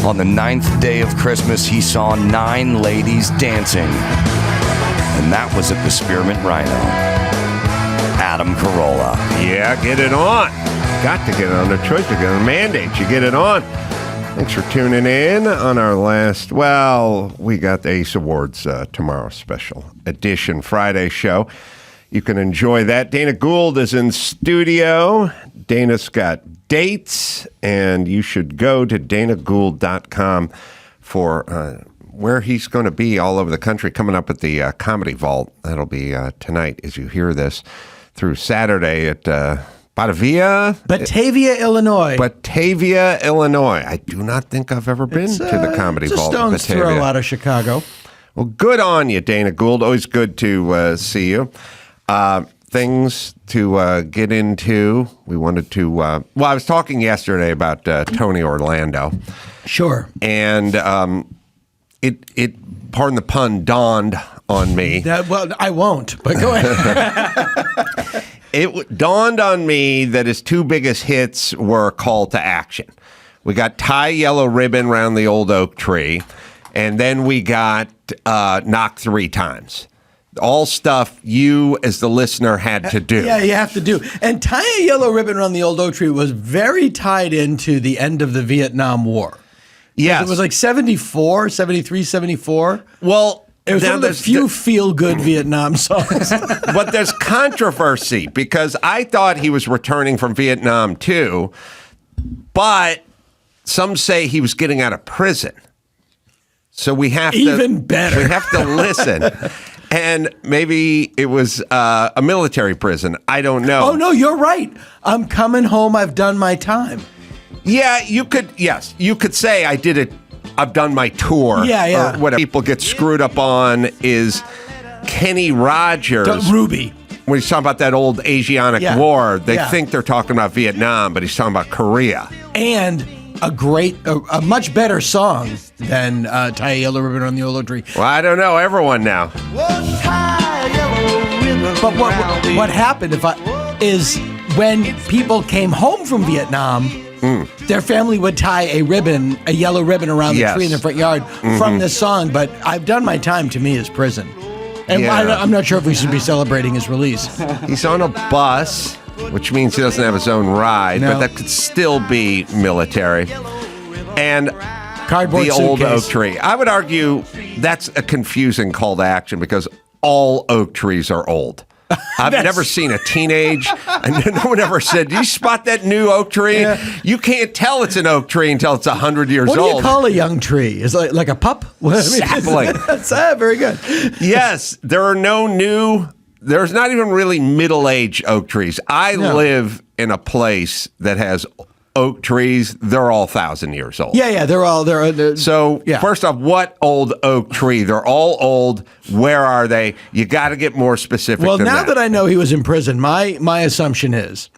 On the 9th day of Christmas, he saw 9 ladies dancing. And that was at the Spearmint Rhino. Adam Carolla. Yeah, get it on. Got to get it on. The choice to get a mandate. You get it on. Thanks for tuning in on our last, we got the Ace Awards tomorrow, special edition Friday show. You can enjoy that. Dana Gould is in studio. Dana's got dates, and you should go to danagould.com for where he's going to be all over the country, coming up at the Comedy Vault. That'll be tonight as you hear this, through Saturday at Batavia, Illinois. Batavia, Illinois. I do not think I've ever been to the Comedy Vault. It's a stone's throw out of Chicago. Well, good on you, Dana Gould. Always good to see you. Things to get into. We wanted to. I was talking yesterday about Tony Orlando. Sure. And it, pardon the pun, dawned on me. I won't, but go ahead. It dawned on me that his 2 biggest hits were Call to Action. We got Tie Yellow Ribbon Round the Old Oak Tree, and then we got Knock 3 Times. All stuff you, as the listener, had to do. Yeah, you have to do. And Tie a Yellow Ribbon Around the Old Oak Tree was very tied into the end of the Vietnam War. Yes. It was like 74, 73, 74. Well, it was one of the few feel-good Vietnam songs. But there's controversy because I thought he was returning from Vietnam too, but some say he was getting out of prison. So we have even better. We have to listen. And maybe it was a military prison. I don't know. Oh, no, you're right. I'm coming home. I've done my time. Yeah, you could say I did it. I've done my tour. Yeah. Or what people get screwed up on is Kenny Rogers. Ruby. When he's talking about that old Asiatic war, they think they're talking about Vietnam, but he's talking about Korea. And a much better song than Tie a Yellow Ribbon on the Old Oak Tree. Well, I don't know. Everyone now. But what happened is when people came home from Vietnam, their family would tie a yellow ribbon around the tree in the front yard from this song. But I've done my time, to me, is prison. And I'm not sure if we should be celebrating his release. He's on a bus, which means he doesn't have his own ride, but that could still be military. And Cardboard the old suitcase. oak tree. I would argue that's a confusing call to action because all oak trees are old. I've never seen a teenage, and no one ever said, "Do you spot that new oak tree?" Yeah. You can't tell it's an oak tree until it's 100 years old. What do you call a young tree? Is it like a pup? Sapling. That's very good. Yes, there's not even really middle-aged oak trees. I live in a place that has oak trees. They're all 1,000 years old. Yeah, they're so first off, what old oak tree? They're all old. Where are they? You got to get more specific. Well, than now that I know he was in prison, my assumption is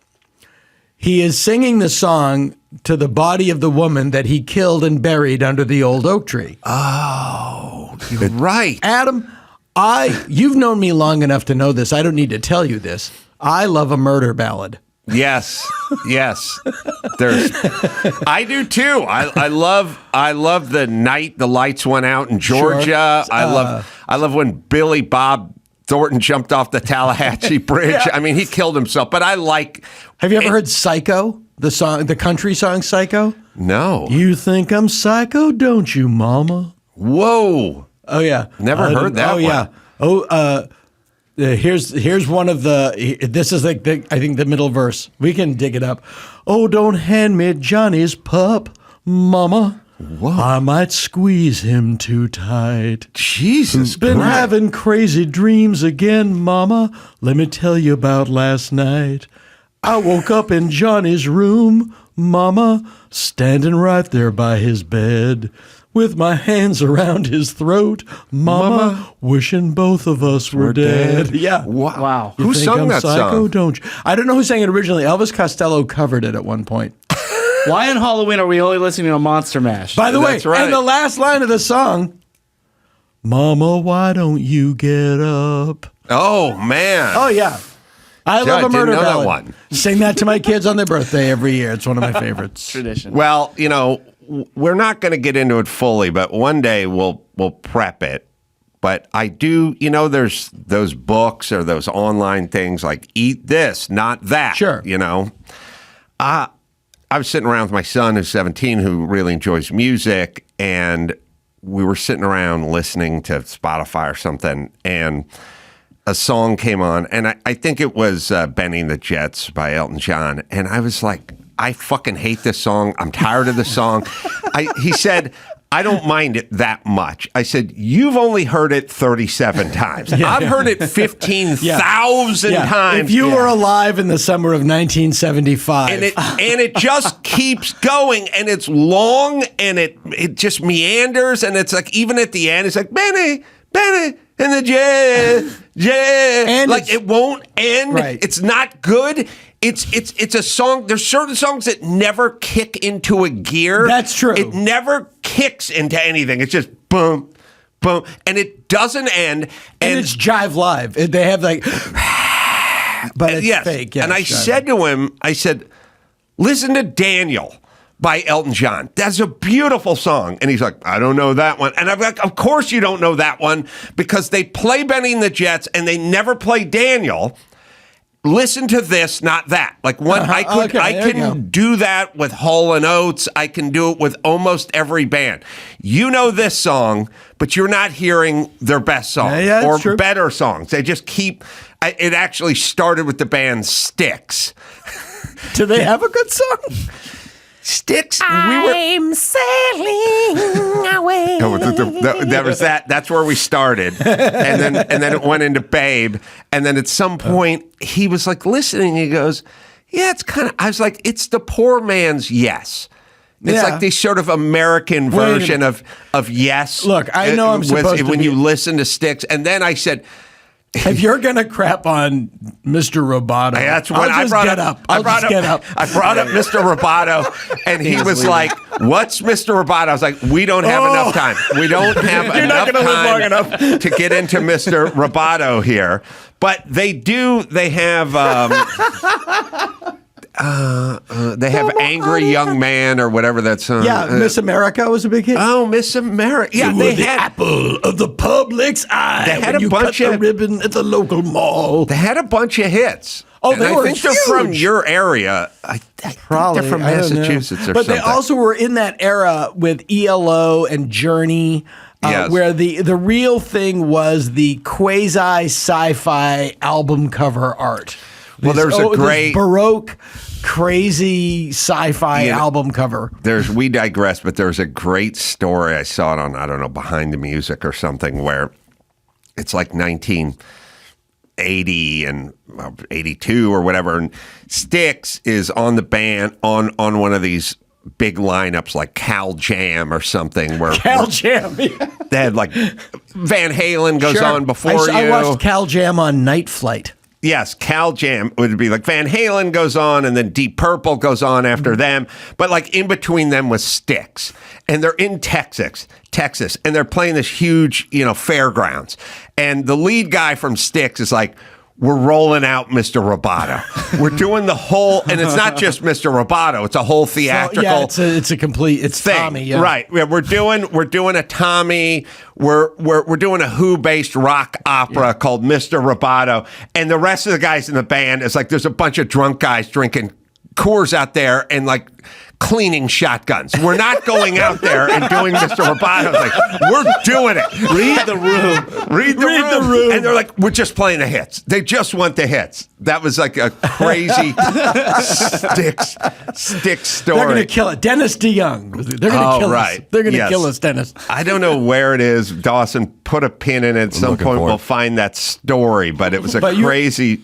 he is singing the song to the body of the woman that he killed and buried under the old oak tree. Oh, you're right, Adam. You've known me long enough to know this. I don't need to tell you this. I love a murder ballad. Yes. I do too. I love the night the lights went out in Georgia. Sure. I love when Billy Bob Thornton jumped off the Tallahatchie Bridge. Yeah. I mean, he killed himself, but I like. Have you ever heard Psycho? The country song Psycho? No. You think I'm psycho, don't you, mama? Whoa. Oh yeah. Never heard that one. Yeah. Here's one of the. This is like I think the middle verse. We can dig it up. Oh, don't hand me Johnny's pup, mama. Whoa. I might squeeze him too tight. Jesus Been Christ. having crazy dreams again, mama. Let me tell you about last night. I woke up in Johnny's room, mama, standing right there by his bed. With my hands around his throat, Mama, wishing both of us were dead. Yeah. Wow. You Who think sung I'm that psycho, song? don't you? I don't know who sang it originally. Elvis Costello covered it at one point. Why on Halloween are we only listening to Monster Mash? By the way, That's right. and the last line of the song, Mama, why don't you get up? Oh, man. Oh, yeah. I love a murder didn't know ballad. that one. Sing that to my kids on their birthday every year. It's one of my favorites. Tradition. Well, we're not going to get into it fully, but one day we'll prep it. But I do, there's those books or those online things like eat this, not that. Sure. I was sitting around with my son who's 17 who really enjoys music, and we were sitting around listening to Spotify or something, and a song came on, and I think it was Benny and the Jets by Elton John, and I was like, I fucking hate this song. I'm tired of the song. He said, I don't mind it that much. I said, you've only heard it 37 times. I've heard it 15,000 times. If you were alive in the summer of 1975. And it just keeps going, and it's long, and it just meanders, and it's like, even at the end, it's like, Benny, and the J, and like it won't end. Right. It's not good. It's a song. There's certain songs that never kick into a gear. That's true. It never kicks into anything. It's just boom, boom, and it doesn't end. And it's Jive Live. They have like, but it's yes. fake. Yeah, and I said to him, listen to Daniel by Elton John. That's a beautiful song. And he's like, I don't know that one. And I'm like, of course you don't know that one, because they play Benny and the Jets and they never play Daniel. Listen to this, not that. Like I can do that with Hall & Oates. I can do it with almost every band. You know this song, but you're not hearing their best song or true. better songs. They just keep. It actually started with the band Styx. Do they have a good song? Styx. I'm sailing away. There was that. That's where we started, and then it went into Babe, and then at some point he was like listening. He goes, "Yeah, it's kind of." I was like, "It's the poor man's Yes." It's like the sort of American version of Yes. Look, I know I'm supposed to when you listen to Styx, and then I said, if you're gonna crap on Mr. Roboto, that's when I brought up. I brought up Mr. Roboto, and he was like, "What's Mr. Roboto?" I was like, "We don't have enough time. We don't have You're not enough gonna live long time enough to get into Mr. Roboto here." But they do. They have. They have Angry Young Man or whatever that song. Yeah, Miss America was a big hit. Oh, Miss America. Yeah, you they were the had apple of the public's eye. They had when a you bunch cut of the ribbon at the local mall. They had a bunch of hits. Oh, and they were I think they're from huge. your area. I think Probably they're from I don't know. Massachusetts or but something. they also were in that era with ELO and Journey. Yes. Where the real thing was the quasi sci-fi album cover art. Well, there's a great this Baroque, crazy sci-fi album cover. We digress, but there's a great story. I saw it on, I don't know, Behind the Music or something, where it's like 1980 and 82 or whatever, and Styx is on the band on one of these big lineups like Cal Jam or something, where Cal Jam. they had like Van Halen goes on before you. I watched Cal Jam on Night Flight. Yes, Cal Jam would be like Van Halen goes on, and then Deep Purple goes on after them. But like in between them was Styx, and they're in Texas, and they're playing this huge, fairgrounds. And the lead guy from Styx is like, "We're rolling out Mr. Roboto. We're doing the whole," and it's not just Mr. Roboto; it's a whole theatrical. So, it's a complete. It's thing. Tommy, yeah. Right? Yeah, we're doing a Tommy. We're doing a Who-based rock opera called Mr. Roboto, and the rest of the guys in the band is like, there's a bunch of drunk guys drinking Coors out there and like cleaning shotguns. We're not going out there and doing Mr. Roboto. Like, we're doing it. Read the room. Read the room. And they're like, we're just playing the hits. They just want the hits. That was like a crazy Styx story. They're going to kill it. Dennis DeYoung. They're going to kill us. They're going to kill us, Dennis. I don't know where it is. Dawson, put a pin in it. At some point, we'll find that story. But it was a crazy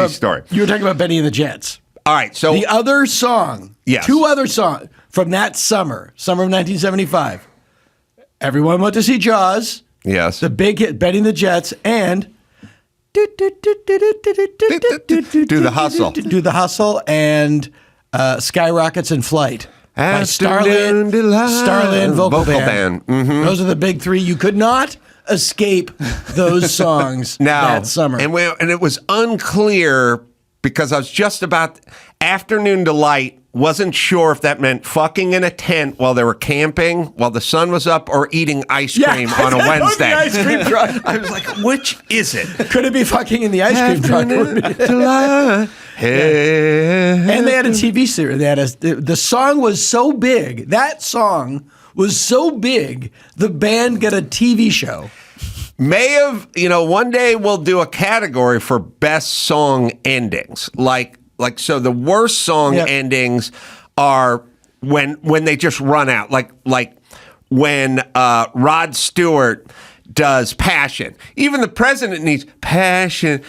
story. You were talking about Benny and the Jets. All right, so the other song, two other songs from that summer of 1975. Everyone went to see Jaws. Yes. The big hit, Benny and the Jets, and Do the Hustle. Do the Hustle, and Skyrockets in Flight by Starland Vocal Band. Mm-hmm. Those are the big three. You could not escape those songs that summer. And it was unclear because I was just about afternoon delight. Wasn't sure if that meant fucking in a tent while they were camping, while the sun was up, or eating ice cream on a Wednesday. Ice cream truck. I was like, which is it? Could it be fucking in the ice cream truck? And they had a TV series. The song was so big. That song was so big, the band got a TV show. May have, one day we'll do a category for best song endings. So the worst song endings are when they just run out. Like when Rod Stewart does Passion. Even the president needs passion.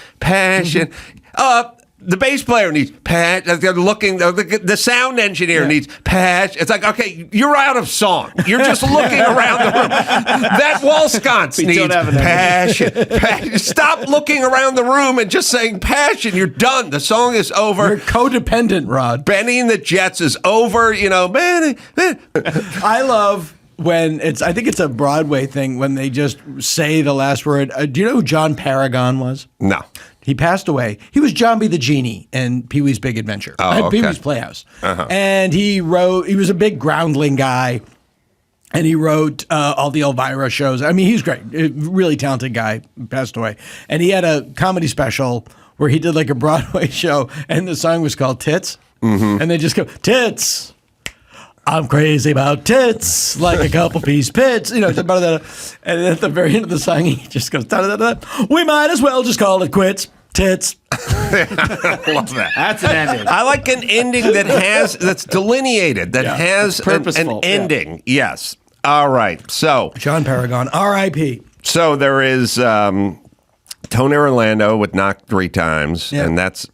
The bass player needs passion. They're looking. The sound engineer needs passion. It's like, okay, you're out of song. You're just looking around the room. That wall sconce needs passion. Stop looking around the room and just saying passion. You're done. The song is over. You're codependent, Rod. Benny and the Jets is over. Benny. I love when I think it's a Broadway thing when they just say the last word. Do you know who John Paragon was? No. He passed away. He was John B. the Genie in Pee-wee's Big Adventure. Pee-wee's Playhouse. And he was a big groundling guy, and he wrote all the Elvira shows. I mean, he's great. Really talented guy, passed away. And he had a comedy special where he did like a Broadway show, and the song was called Tits. Mm-hmm. And they just go, tits. I'm crazy about tits, like a couple piece pits, it's about that. And at the very end of the song, he just goes, da-da-da-da. We might as well just call it quits. Tits. I love that. That's an ending. I like an ending that's delineated, that has an ending. Yeah. Yes. All right. So John Paragon, R.I.P. So there is Tony Orlando with Knock 3 Times, and that's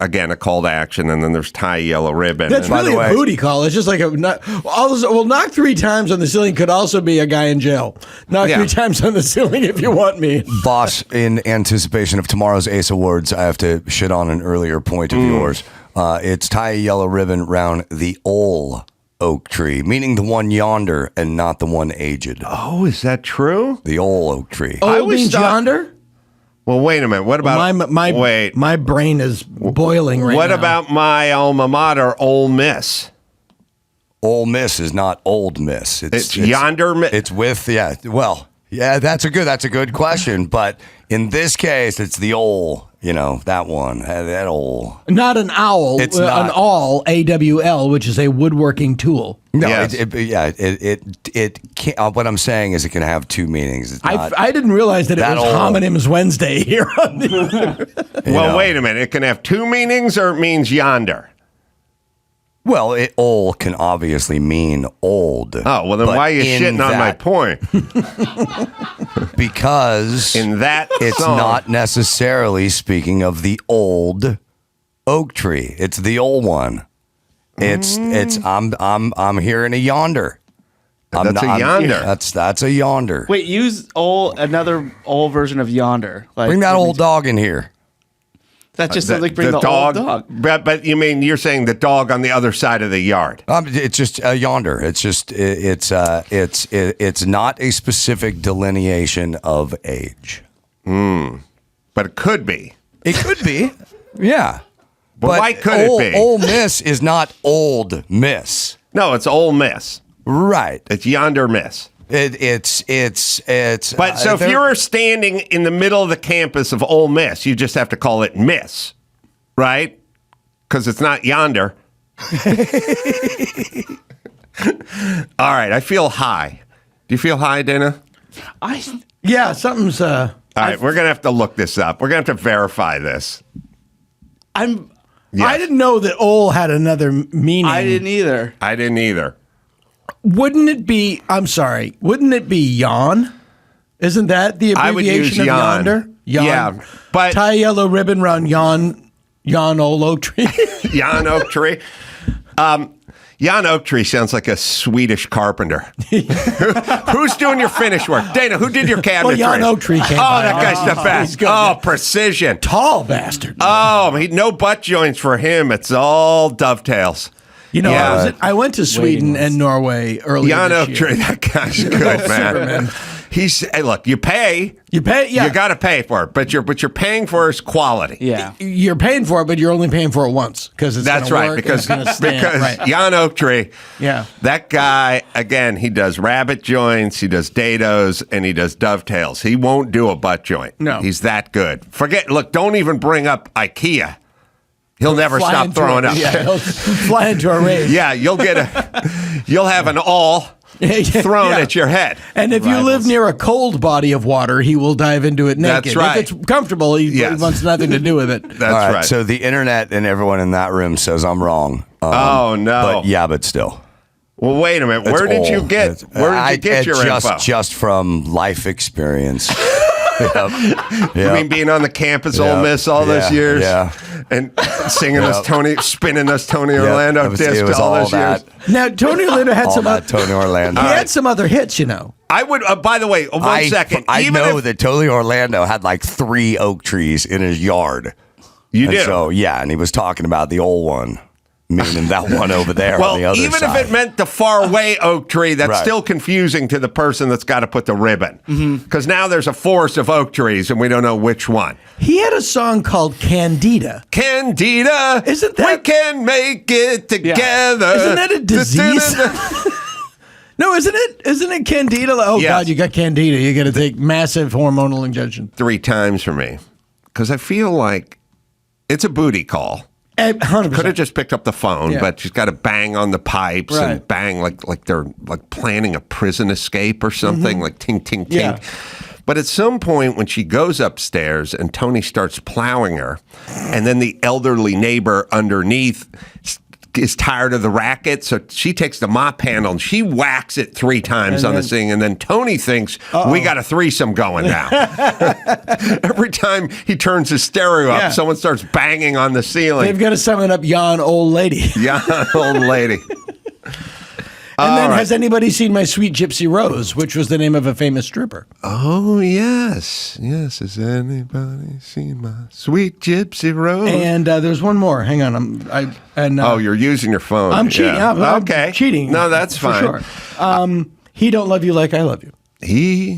again a call to action. And then there's Tie Yellow Ribbon. That's really a booty call. It's just like knock 3 times on the ceiling could also be a guy in jail. Knock 3 times on the ceiling if you want me. Boss, in anticipation of tomorrow's Ace Awards, I have to shit on an earlier point of yours. It's tie a yellow ribbon round the ole oak tree, meaning the one yonder and not the one aged. Oh, is that true? The ole oak tree. Oh, means yonder? Well, wait a minute. What about my brain is boiling right now. What about my alma mater, Ole Miss? Ole Miss is not Old Miss. It's yonder Miss. It's with that's a good question. But in this case, it's the ole. That one, that ole. Not an owl. It's not. An awl, AWL, which is a woodworking tool. No, yes. it can't. What I'm saying is it can have two meanings. It's not, I didn't realize that it was old. Homonyms Wednesday here on the. Well, wait a minute. It can have two meanings, or it means yonder. Well, ole can obviously mean old. Oh, well, then why are you shitting on my point? Because in that it's song, not necessarily speaking of the old oak tree. It's the old one. It's I'm hearing a yonder. That's a yonder. That's a yonder. Wait, use another old version of yonder. Bring that old dog in here. That just sounds like bring the old dog. But you're saying the dog on the other side of the yard? It's just a yonder. It's just it's not a specific delineation of age. But it could be. It could be. Yeah. But why could it be? Ole Miss is not Old Miss. No, it's Ole Miss. Right. It's yonder Miss. It's. But so if you're standing in the middle of the campus of Ole Miss, you just have to call it Miss, right? Because it's not yonder. All right, I feel high. Do you feel high, Dana? Yeah, something's. All right, we're gonna have to look this up. We're gonna have to verify this. I didn't know that ole had another meaning. I didn't either. Wouldn't it be? I'm sorry. Wouldn't it be yawn? Isn't that the abbreviation of yonder? Yawn. Yeah, but tie a yellow ribbon around yon old oak tree. Yon oak tree. Jan Oak Tree sounds like a Swedish carpenter. Who's doing your finish work? Dana, who did your cabinet? Well, Jan Oak Tree came by. that guy's the best. Oh, precision. Tall bastard. Oh, no butt joints for him. It's all dovetails. I went to Sweden and Norway earlier Jan this Oak year. Tree, that guy's good, man. Hey, look, you pay. You pay, yeah. You got to pay for it, but you're paying for is quality. Yeah. You're paying for it, but you're only paying for it once because it's That's gonna right, work because and it's gonna stand. Right. Jan Oaktree, Yeah. that guy, again, he does rabbit joints, he does dados, and he does dovetails. He won't do a butt joint. No. He's that good. Look, don't even bring up IKEA. He'll never Fly stop into throwing a- up. Yeah, he'll fly into a rave. Yeah, you'll have an awl thrown Yeah. at your head. And if you live near a cold body of water, he will dive into it naked. That's right. If it's comfortable, he wants nothing to do with it. That's All right. So the internet and everyone in that room says I'm wrong. Oh, no. But still. Well, wait a minute. Where did you get your info? Just from life experience. You mean being on the campus, Ole Miss, all those years? Yeah. And singing spinning us Tony Orlando disc it was all those that. years. Now, Tony Orlando had All some that Tony Orlando. He had some other hits, you know. I would, by the way, one second. I Even know if- that Tony Orlando had like 3 oak trees in his yard. You And do. So, and he was talking about the old one, meaning that one over there Well, on the other even side. if it meant the far away oak tree, that's Right. still confusing to the person that's got to put the ribbon. Mm-hmm. Because now there's a forest of oak trees, and we don't know which one. He had a song called Candida. Candida, Isn't that- we can make it together. Isn't that a disease? No, isn't it? Isn't it Candida? Oh, Yes. God, you got Candida. You got to take massive hormonal injection. 3 times for me. Because I feel like it's a booty call. 100%. Could have just picked up the phone, Yeah. but she's got to bang on the pipes and Right. bang like they're like planning a prison escape or something, like ting, ting, ting. Yeah. But at some point when she goes upstairs and Tony starts plowing her, and then the elderly neighbor underneath is tired of the racket, so she takes the mop handle and she whacks it 3 times And on then- the thing, and then Tony thinks, we got a threesome going now. Every time he turns his stereo up, Yeah. someone starts banging on the ceiling. They've got to summon up Yon Old Lady. Yeah, old lady. And then, has anybody seen My Sweet Gypsy Rose, which was the name of a famous stripper? Oh, yes. Yes, has anybody seen my sweet gypsy rose? And there's one more. Hang on. You're using your phone. I'm cheating. Yeah. I'm okay. cheating. No, that's for fine. Sure. He Don't Love You Like I Love You.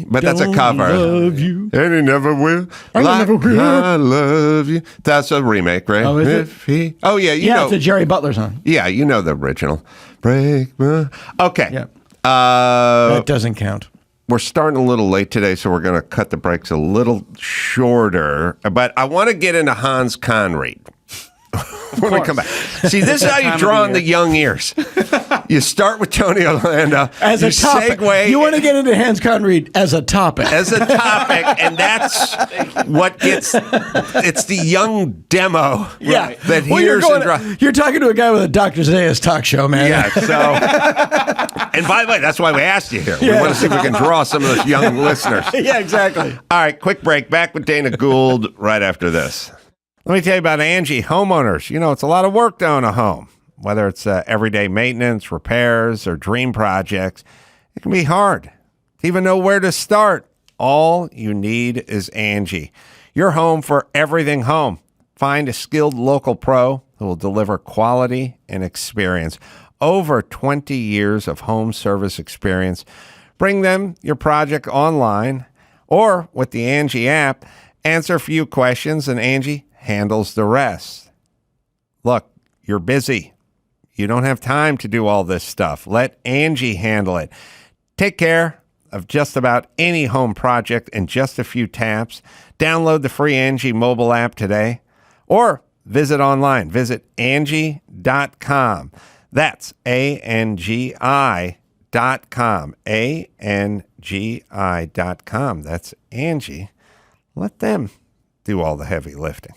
But that's a Don't cover. love you. And he never will. I never will. I love you. That's a remake, right? Oh, is it? If he, oh, yeah. You Yeah, know. it's a Jerry Butler song. Yeah, you know the original. Break my. Okay. Yeah. That doesn't count. We're starting a little late today, so we're going to cut the breaks a little shorter. But I want to get into Hans Conried when we come back. See, this is how you draw in the young ears. You start with Tony Orlando. As you a topic. segue You want to get into Hans Conried as a topic. as a topic, and that's what gets. It's the young demo that hears and draws. You're talking to a guy with a Dr. Zayas talk show, man. Yeah, so. And by the way, that's why we asked you here. We want to see if we can draw some of those young listeners. Yeah, exactly. All right, quick break. Back with Dana Gould right after this. Let me tell you about Angie Homeowners. You know, it's a lot of work to own a home. Whether it's everyday maintenance, repairs, or dream projects, it can be hard to even know where to start. All you need is Angie. Your home for everything home. Find a skilled local pro who will deliver quality and experience. Over 20 years of home service experience. Bring them your project online or with the Angie app. Answer a few questions and Angie handles the rest. Look, you're busy. You don't have time to do all this stuff. Let Angie handle it. Take care of just about any home project in just a few taps. Download the free Angie mobile app today or visit online. Visit Angie.com. That's ANGI.com. ANGI.com. That's Angie. Let them do all the heavy lifting.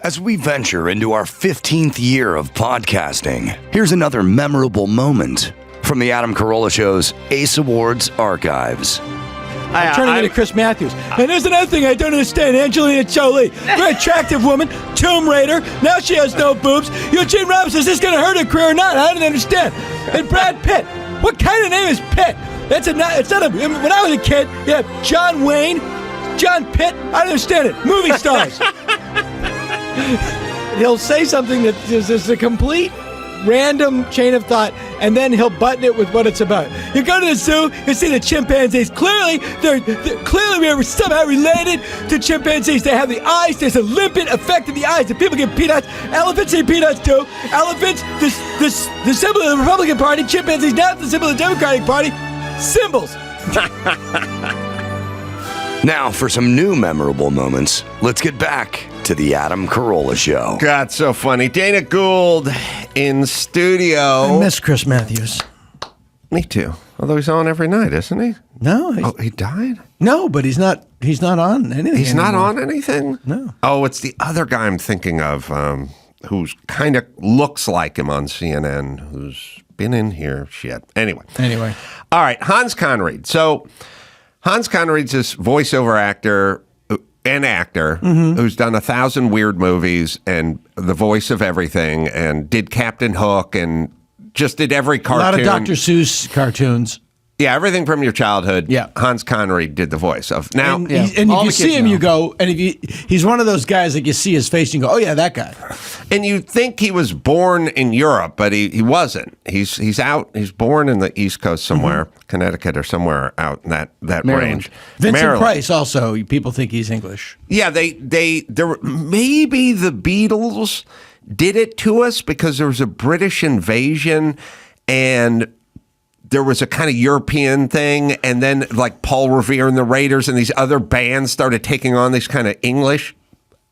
As we venture into our 15th year of podcasting, here's another memorable moment from the Adam Carolla Show's Ace Awards archives. I'm turning into Chris Matthews. And there's another thing I don't understand. Angelina Jolie, very attractive woman, Tomb Raider. Now she has no boobs. Eugene Robinson, is this going to hurt her career or not? I don't understand. And Brad Pitt. What kind of name is Pitt? It's not a. When I was a kid, yeah, John Wayne, John Pitt. I don't understand it. Movie stars. He'll say something that is a complete random chain of thought, and then he'll button it with what it's about. You go to the zoo, you see the chimpanzees. Clearly, we're somehow related to chimpanzees. They have the eyes. There's a limpid effect in the eyes. And people get peanuts. Elephants eat peanuts too. Elephants, the symbol of the Republican Party. Chimpanzees, not the symbol of the Democratic Party. Symbols. Now, for some new memorable moments, let's get back to the Adam Carolla Show. God, so funny. Dana Gould in studio. I miss Chris Matthews. Me too. Although he's on every night, isn't he? No. He died? No, but he's not on anything. He's not anymore. on anything? No. Oh, it's the other guy I'm thinking of who's kind of looks like him on CNN, who's been in here. Shit. Anyway. All right, Hans Conried. So Hans Conried's this voiceover actor who's done 1,000 weird movies and the voice of everything and did Captain Hook and just did every cartoon. A lot of Dr. Seuss cartoons. Yeah, everything from your childhood. Yeah. Hans Conried did the voice of. Now, And if you see him, you go, and he's one of those guys like you see his face and you go, oh yeah, that guy. and you think he was born in Europe, but he wasn't. He's born in the East Coast somewhere, Connecticut or somewhere out in that range. Vincent Maryland. Price also, people think he's English. Yeah, there maybe the Beatles did it to us because there was a British invasion and there was a kind of European thing, and then like Paul Revere and the Raiders and these other bands started taking on these kind of English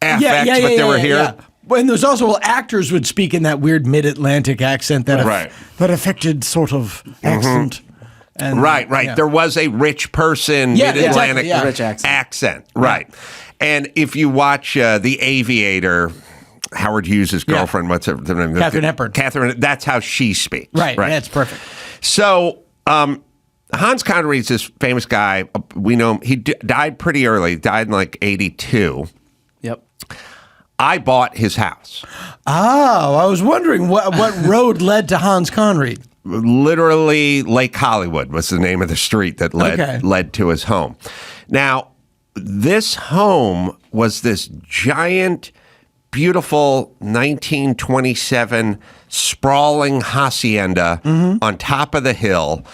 affects, but they were here. Yeah. And there's also actors would speak in that weird mid-Atlantic accent that affected sort of accent. And, Right. yeah. There was a rich person, mid-Atlantic exactly, rich accent. Right. And if you watch The Aviator, Howard Hughes' girlfriend, what's her name? Katharine Hepburn. Catherine, that's how she speaks. Right. That's perfect. So, Hans Conried's this famous guy. We know him. He died pretty early. He died in like 82. Yep. I bought his house. Oh, I was wondering what road led to Hans Conried. Literally, Lake Hollywood was the name of the street that led to his home. Now, this home was this giant, beautiful 1927 sprawling hacienda on top of the hill,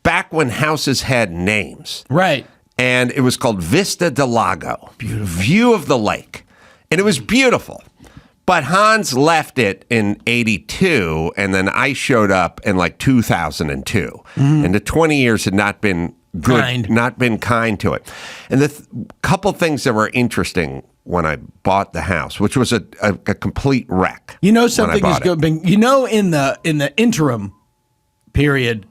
back when houses had names. Right. And it was called Vista del Lago, view of the lake. And it was beautiful. But Hans left it in 82, and then I showed up in like 2002. And the 20 years had not been good, not been kind to it. And the couple things that were interesting when I bought the house, which was a complete wreck. You know something is going. You know, in the interim period,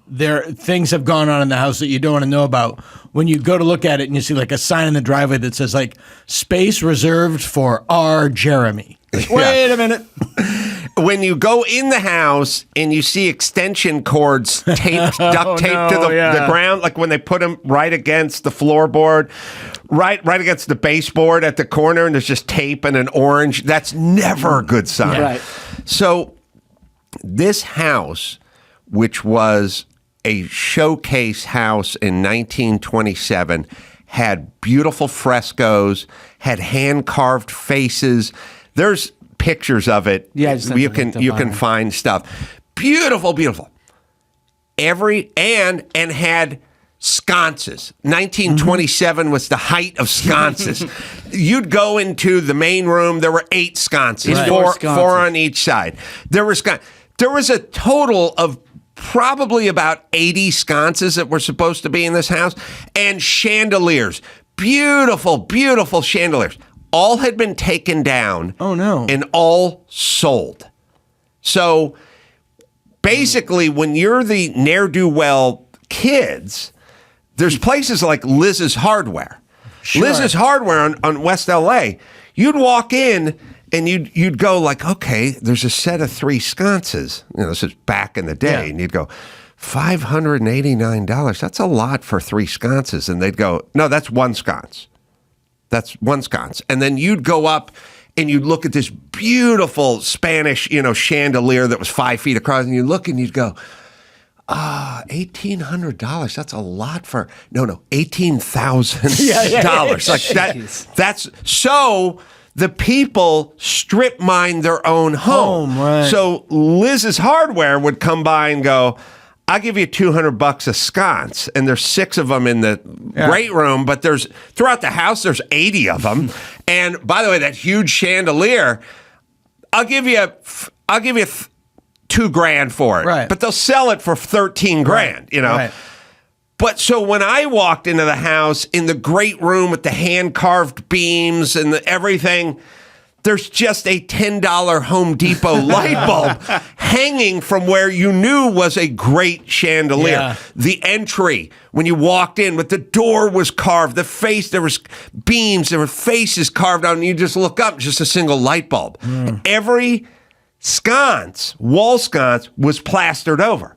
things have gone on in the house that you don't want to know about. When you go to look at it and you see like a sign in the driveway that says like space reserved for R. Jeremy. Wait a minute. When you go in the house and you see extension cords duct taped to the ground, like when they put them right against the floorboard, right against the baseboard at the corner, and there's just tape and an orange, that's never a good sign. Right. So this house, which was a showcase house in 1927, had beautiful frescoes, had hand-carved faces. There's pictures of it. Yeah, you can find stuff. Beautiful. And had sconces. 1927 was the height of sconces. You'd go into the main room. There were 8 sconces, four on each side. There was a total of probably about 80 sconces that were supposed to be in this house, and chandeliers. Beautiful chandeliers. All had been taken down. Oh, no. And all sold. So basically, when you're the ne'er-do-well kids, there's places like Liz's Hardware. Sure. Liz's Hardware on West LA. You'd walk in and you'd go like, okay, there's a set of 3 sconces. You know, this is back in the day. And you'd go, $589. That's a lot for 3 sconces. And they'd go, no, that's 1 sconce. That's 1 sconce. And then you'd go up and you'd look at this beautiful Spanish, chandelier that was 5 feet across, and you look and you'd go, $1,800. That's a lot for $18,000. Like that's so the people strip mine their own home. Right. So Liz's Hardware would come by and go, I'll give you $200 a sconce. And there's 6 of them in the great room, but there's throughout the house, there's 80 of them. And by the way, that huge chandelier, I'll give you $2,000 for it. Right. But they'll sell it for 13 grand, you know. Right. But so when I walked into the house in the great room with the hand-carved beams and everything, there's just a $10 Home Depot light bulb hanging from where you knew was a great chandelier. Yeah. The entry, when you walked in, but the door was carved, the face, there was beams, there were faces carved out, and you just look up, just a single light bulb. Every sconce, wall sconce, was plastered over.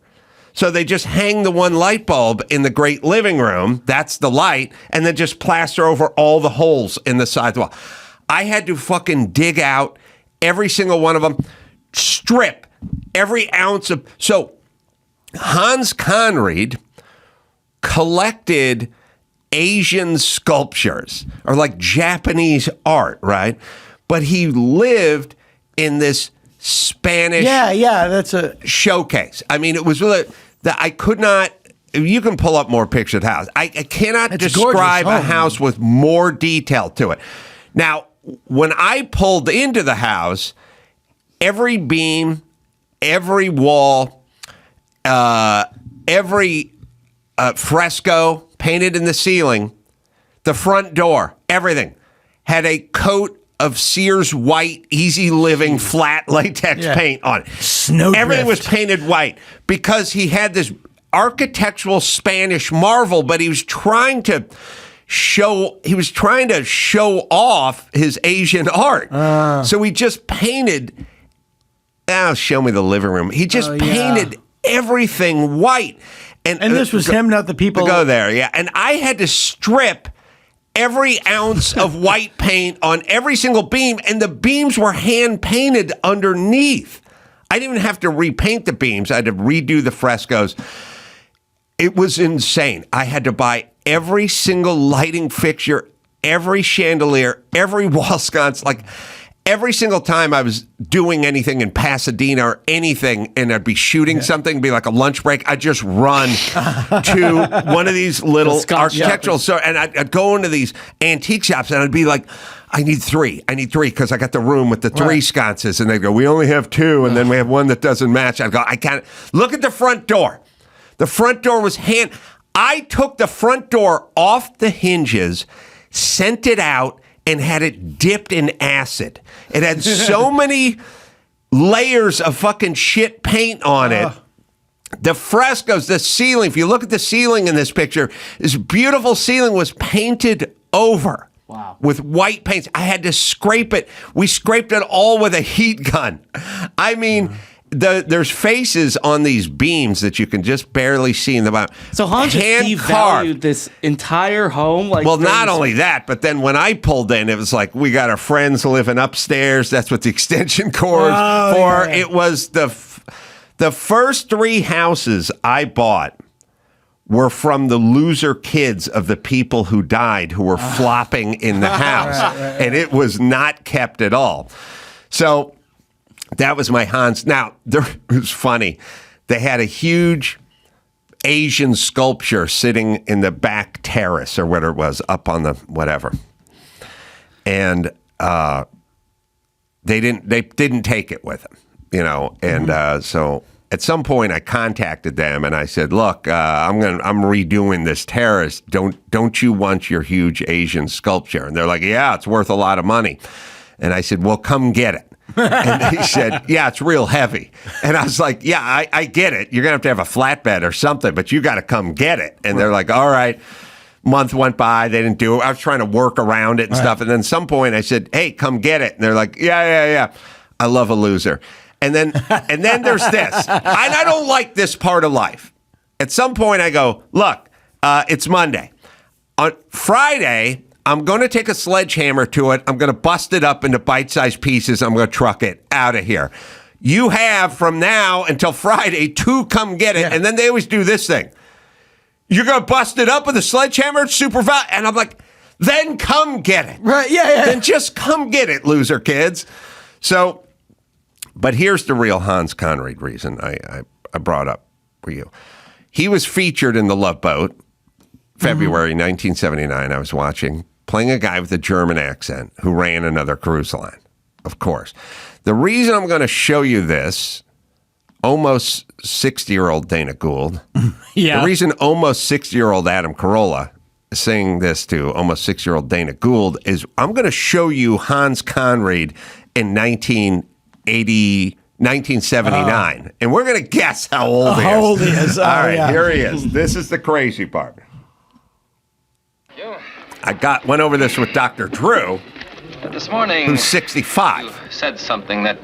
So they just hang the one light bulb in the great living room, that's the light, and then just plaster over all the holes in the side wall. I had to fucking dig out every single one of them, strip every ounce of... So Hans Conried collected Asian sculptures, or like Japanese art, right? But he lived in this Spanish that's a showcase. I mean, it was really... that I could not. You can pull up more pictures of the house. I cannot It's a describe gorgeous a home. house with more detail to it. Now, when I pulled into the house, every beam, every wall, every fresco painted in the ceiling, the front door, everything had a coat of Sears white, easy living, flat latex paint on it. Everything was painted white because he had this architectural Spanish marvel, but he was trying to show off his Asian art. So he just painted. Show me the living room. He just painted everything white. And this was him, not the people. Go there, yeah. And I had to strip every ounce of white paint on every single beam, and the beams were hand painted underneath. I didn't even have to repaint the beams. I had to redo the frescoes. It was insane. I had to buy every single lighting fixture, every chandelier, every wall sconce, like every single time I was doing anything in Pasadena or anything, and I'd be shooting something, be like a lunch break, I'd just run to one of these little architectural stores, and I'd go into these antique shops, and I'd be like, I need three, because I got the room with the 3 sconces, and they'd go, we only have 2, and then we have one that doesn't match. I'd go, I can't. Look at the front door. The front door was I took the front door off the hinges, sent it out, and had it dipped in acid. It had so many layers of fucking shit paint on it. The frescoes, the ceiling, if you look at the ceiling in this picture, this beautiful ceiling was painted over with white paints. I had to scrape it. We scraped it all with a heat gun. I mean... there's faces on these beams that you can just barely see in the bottom. So Hans just devalued this entire home? Well, not only that, but then when I pulled in, it was like, we got our friends living upstairs. That's what the extension cord for. Yeah. It was the first 3 houses I bought were from the loser kids of the people who died who were flopping in the house. And it was not kept at all. So... that was my Hans. Now, it was funny. They had a huge Asian sculpture sitting in the back terrace or whatever it was, up on the whatever. And they didn't take it with them, you know. And so at some point I contacted them and I said, look, I'm redoing this terrace. Don't you want your huge Asian sculpture? And they're like, yeah, it's worth a lot of money. And I said, well, come get it. And he said, yeah, it's real heavy. And I was like, yeah, I get it. You're going to have a flatbed or something, but you got to come get it. And they're like, all right. Month went by. They didn't do it. I was trying to work around it and stuff. And then at some point I said, hey, come get it. And they're like, yeah. I love a loser. And then there's this. I don't like this part of life. At some point I go, look, it's Monday. On Friday, I'm going to take a sledgehammer to it. I'm going to bust it up into bite-sized pieces. I'm going to truck it out of here. You have from now until Friday to come get it. Yeah. And then they always do this thing. You're going to bust it up with a sledgehammer? Super valid. And I'm like, then come get it. Right, yeah. Then just come get it, loser kids. So, but here's the real Hans Conried reason I brought up for you. He was featured in The Love Boat, February 1979. I was watching, playing a guy with a German accent who ran another cruise line, of course. The reason I'm going to show you this, almost 60-year-old Dana Gould. Yeah. The reason almost 60-year-old Adam Carolla is saying this to almost 6-year-old Dana Gould is I'm going to show you Hans Conried in 1979. And we're going to guess how old he is. How old he is. All right, yeah. here he is. This is the crazy part. I went over this with Dr. Drew, This morning, who's 65. you said something that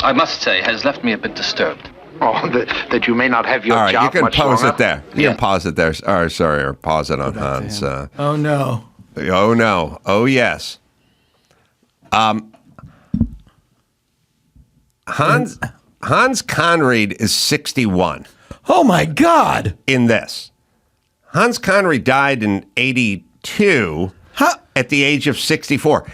I must say has left me a bit disturbed. Oh, that you may not have your All right, job you can much pause longer? it there. You can pause it there. Or, sorry, or pause it on Hans. Oh, no. Oh, no. Oh, yes. Hans Conried is 61 Oh, my God. in this. Hans Conried died in 82 at the age of 64.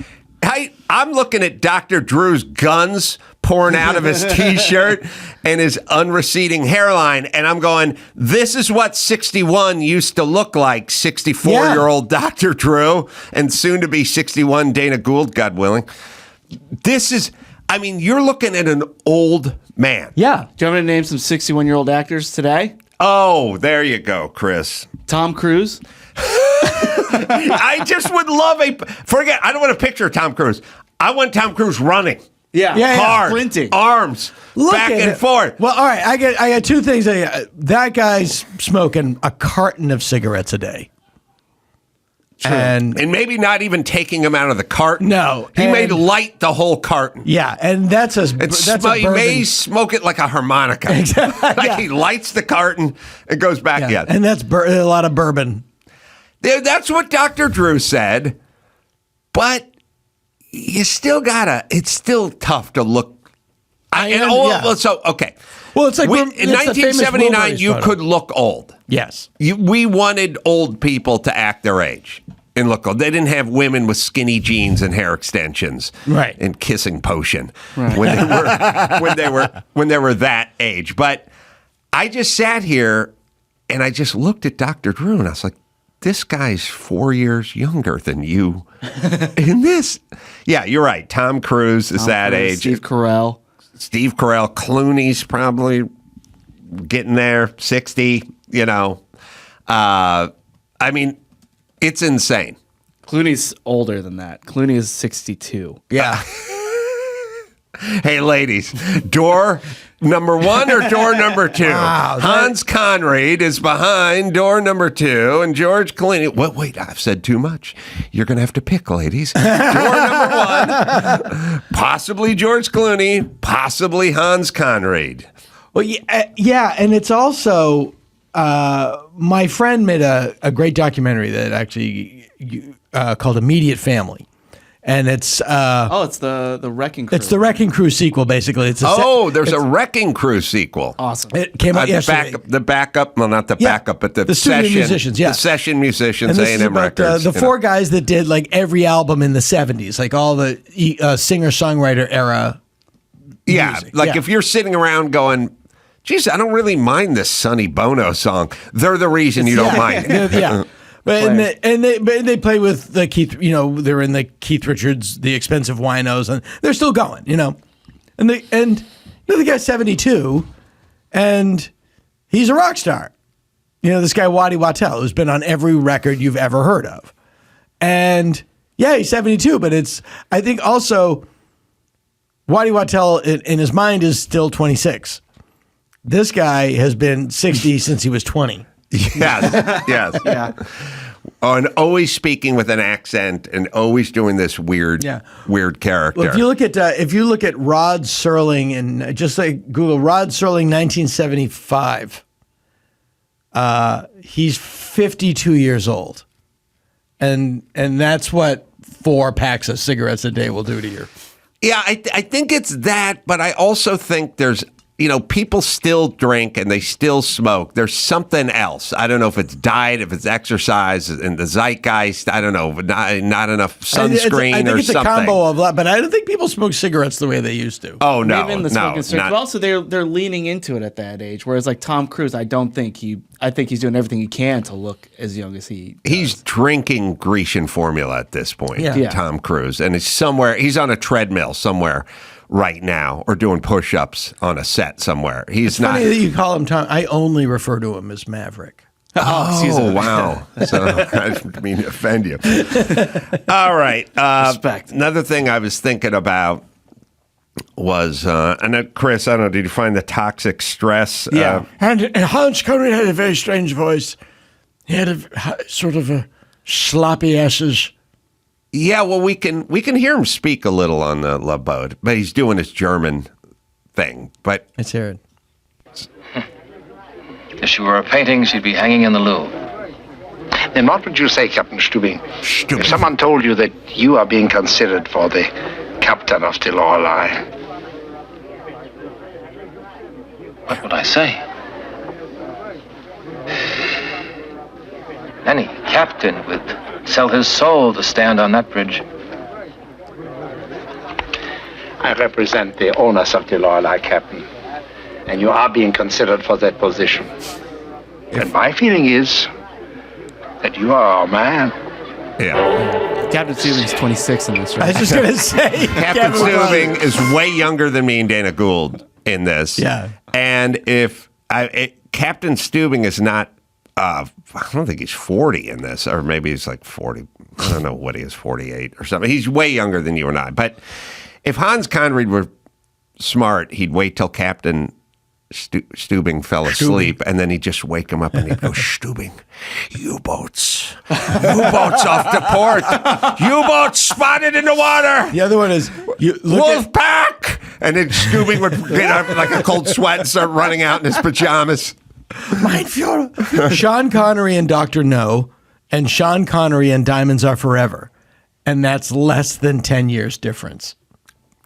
I'm looking at Dr. Drew's guns pouring out of his T-shirt and his unreceding hairline, and I'm going, this is what 61 used to look like, 64-year-old Dr. Drew, and soon to be 61 Dana Gould, God willing. This is, I mean, you're looking at an old man. Yeah. Do you want me to name some 61-year-old actors today? Oh, there you go, Chris. Tom Cruise. I just would love I don't want to picture Tom Cruise. I want Tom Cruise running. Yeah. Hard, Sprinting. arms, Look back at and it. forth. Well, all right. I got two things. That guy's smoking a carton of cigarettes a day. And maybe not even taking him out of the carton. No, He and- may light the whole carton. yeah, and that's a He bourbon. may smoke it like a harmonica. Exactly, Like yeah. he lights the carton and goes back Yeah, in. and that's a lot of bourbon. That's what Dr. Drew said. But you still gotta, it's still tough to look. Okay. Well, it's like in it's the famous 1979, Wilburys you photo. could look old. Yes. We wanted old people to act their age and look old. They didn't have women with skinny jeans and hair extensions, Right. And kissing potion when they were that age. But I just sat here and I just looked at Dr. Drew and I was like, this guy's 4 years younger than you in this. Yeah, you're right. Tom Cruise is that age. Steve Carell. Clooney's probably getting there, 60, I mean, it's insane. Clooney's older than that. Clooney is 62. Yeah. Hey, ladies, door number 1 or door number 2? Wow, Hans Conried is behind door number 2, and George Clooney. Wait, I've said too much. You're going to have to pick, ladies. Door number 1, possibly George Clooney, possibly Hans Conried. Well, yeah, and it's also my friend made a great documentary that actually called Immediate Family, and it's It's the Wrecking Crew. it's the Wrecking Crew sequel, basically. It's There's a Wrecking Crew sequel. Awesome. it came out yesterday. The backup, well, not the Yeah, backup, but the studio session musicians, yeah. the session musicians, And this is A&M about Records. the four guys that did like every album in the 70s, like all the singer-songwriter era. music. Yeah. If you're sitting around going, geez, I don't really mind this Sonny Bono song, they're the reason you don't mind it. Yeah. But they play with the Keith, they're in the Keith Richards, the Expensive Winos, and they're still going, and the guy's 72, and he's a rock star. This guy Waddy Wachtel, who's been on every record you've ever heard of, and yeah, he's 72, but I think also Waddy Wachtel in his mind is still 26. This guy has been 60 since he was 20. Yes. Yeah. Oh, and always speaking with an accent and always doing this weird character. Well, if you look at Rod Serling and just like Google Rod Serling 1975, he's 52 years old, and that's what 4 packs of cigarettes a day will do to you. Yeah, I think it's that, but I also think there's, people still drink and they still smoke. There's something else. I don't know if it's diet, if it's exercise, and the zeitgeist. I don't know, but not enough sunscreen I think or it's something. a combo of that, but I don't think people smoke cigarettes the way they used to. Oh no, Even the no, smoking cigarettes, not- but also they're leaning into it at that age. Whereas like Tom Cruise, I think he's doing everything he can to look as young as he does. He's drinking Grecian formula at this point, Yeah. Tom Cruise. And he's on a treadmill somewhere right now or doing push-ups on a set somewhere. He's not. Funny that you call him Tom. I only refer to him as Maverick. excuse me. Wow. So I didn't mean to offend you. All right. Respect. Another thing I was thinking about was, and Chris, I don't know, did you find the toxic stress? Yeah. And Hans Conried had a very strange voice. He had a sort of a sloppy asses. Yeah, well, we can hear him speak a little on the Love Boat, but he's doing his German thing. But Let's hear it. If she were a painting, she'd be hanging in the Louvre. Then what would you say, Captain Stubing? Stubing. If someone told you that you are being considered for the captain of the Lorelei, What would I say? Any captain would sell his soul to stand on that bridge. I represent the owners of the Lorelei, Captain, and you are being considered for that position. And my feeling is that you are a man. yeah, Captain Stevens 26 in this, I right? was just going to say. Captain Stubing is way younger than me and Dana Gould in this. Yeah. And if Captain Stubing is not, I don't think he's 40 in this, or maybe he's like 40. I don't know what he is, 48 or something. He's way younger than you and I. But if Hans Conried were smart, he'd wait till Captain Stubing fell asleep, and then he'd just wake him up and he'd go, Stubing, U-boats off the port, U-boats spotted in the water. The other one is you look at, Wolf pack! And then Stubing would get up like a cold sweat and start running out in his pajamas. Mein Führer. Sean Connery and Dr. No, and Sean Connery and Diamonds Are Forever. And that's less than 10 years difference.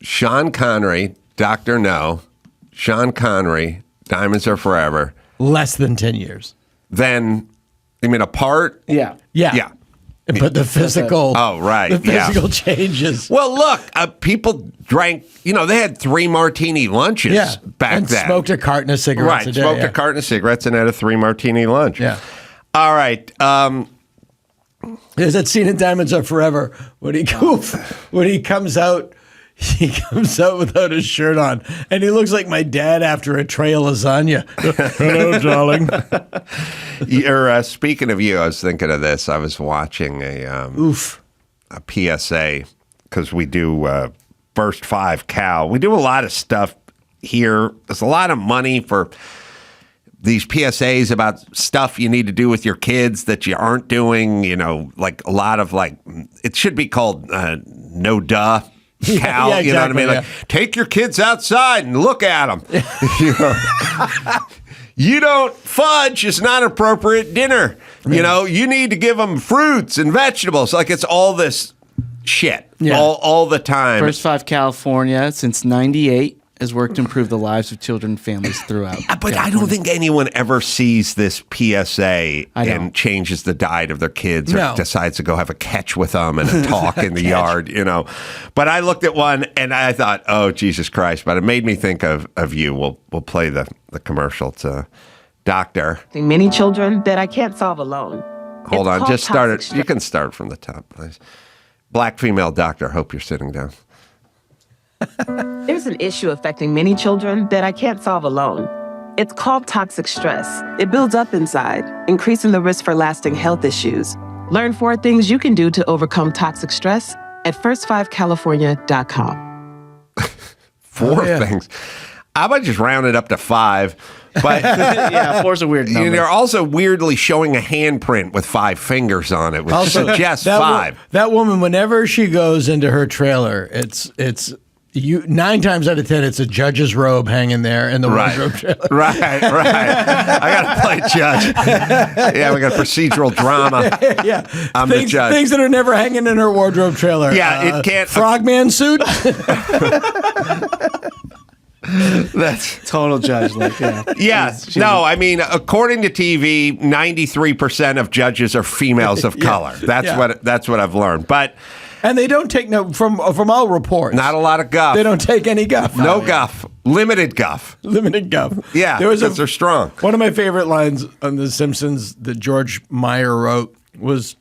Sean Connery, Dr. No, Sean Connery, Diamonds Are Forever. Less than 10 years. Then, you mean apart? Yeah. Yeah. Yeah. But the physical. Oh, right, The yeah. physical changes. Well, look, people drank, they had 3 martini lunches Yeah. back and then. smoked a carton of cigarettes Right, a day. smoked yeah. a carton of cigarettes and had a 3 martini lunch. Yeah. All right. There's that scene in Diamonds Are Forever when he comes out. He comes out without his shirt on, and he looks like my dad after a tray of lasagna. Hello, darling. Speaking of you, I was thinking of this. I was watching a PSA because we do First 5 Cal. We do a lot of stuff here. There's a lot of money for these PSAs about stuff you need to do with your kids that you aren't doing. Like a lot of it should be called No Duh. Cal, yeah, you know what I mean? exactly, Like, take your kids outside and look at them. You don't fudge is not appropriate dinner. You need to give them fruits and vegetables. Like it's all this shit all the time. First 5 California since 98 has worked to improve the lives of children and families throughout. But I don't think anyone ever sees this PSA I and don't. changes the diet of their kids or No. decides to go have a catch with them and a talk in the yard, But I looked at one and I thought, oh, Jesus Christ. But it made me think of you. We'll play the commercial to Doctor. Many children that I can't solve alone. Hold It's on. called Just start it. toxic You can start from the top, please. Black female doctor. Hope you're sitting down. There's an issue affecting many children that I can't solve alone. It's called toxic stress. It builds up inside, increasing the risk for lasting health issues. Learn 4 things you can do to overcome toxic stress at first5california.com. 4 things. I might just round it up to 5. But Yeah, 4's a weird number. they're also weirdly showing a handprint with 5 fingers on it, which suggests that 5. That woman, whenever she goes into her trailer, it's 9 times out of 10, it's a judge's robe hanging there in the wardrobe trailer. Right. I got to play judge. Yeah, we got procedural drama. Yeah, I'm the judge. Things that are never hanging in her wardrobe trailer. Yeah, it can't- Frogman suit. That's Total judge. Like, yeah. yeah. No, I mean, according to TV, 93% of judges are females of color. That's what I've learned. But And they don't take no from all reports. not a lot of guff. They don't take any guff. No guff. Limited guff. Limited guff. Yeah, because they're strong. One of my favorite lines on The Simpsons that George Meyer wrote was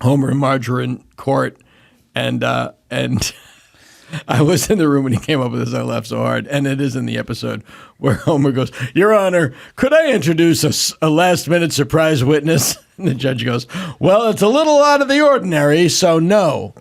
Homer and Marge are in court, and I was in the room when he came up with this. I laughed so hard, and it is in the episode where Homer goes, "Your Honor, could I introduce a last-minute surprise witness?" And the judge goes, "Well, it's a little out of the ordinary, so no."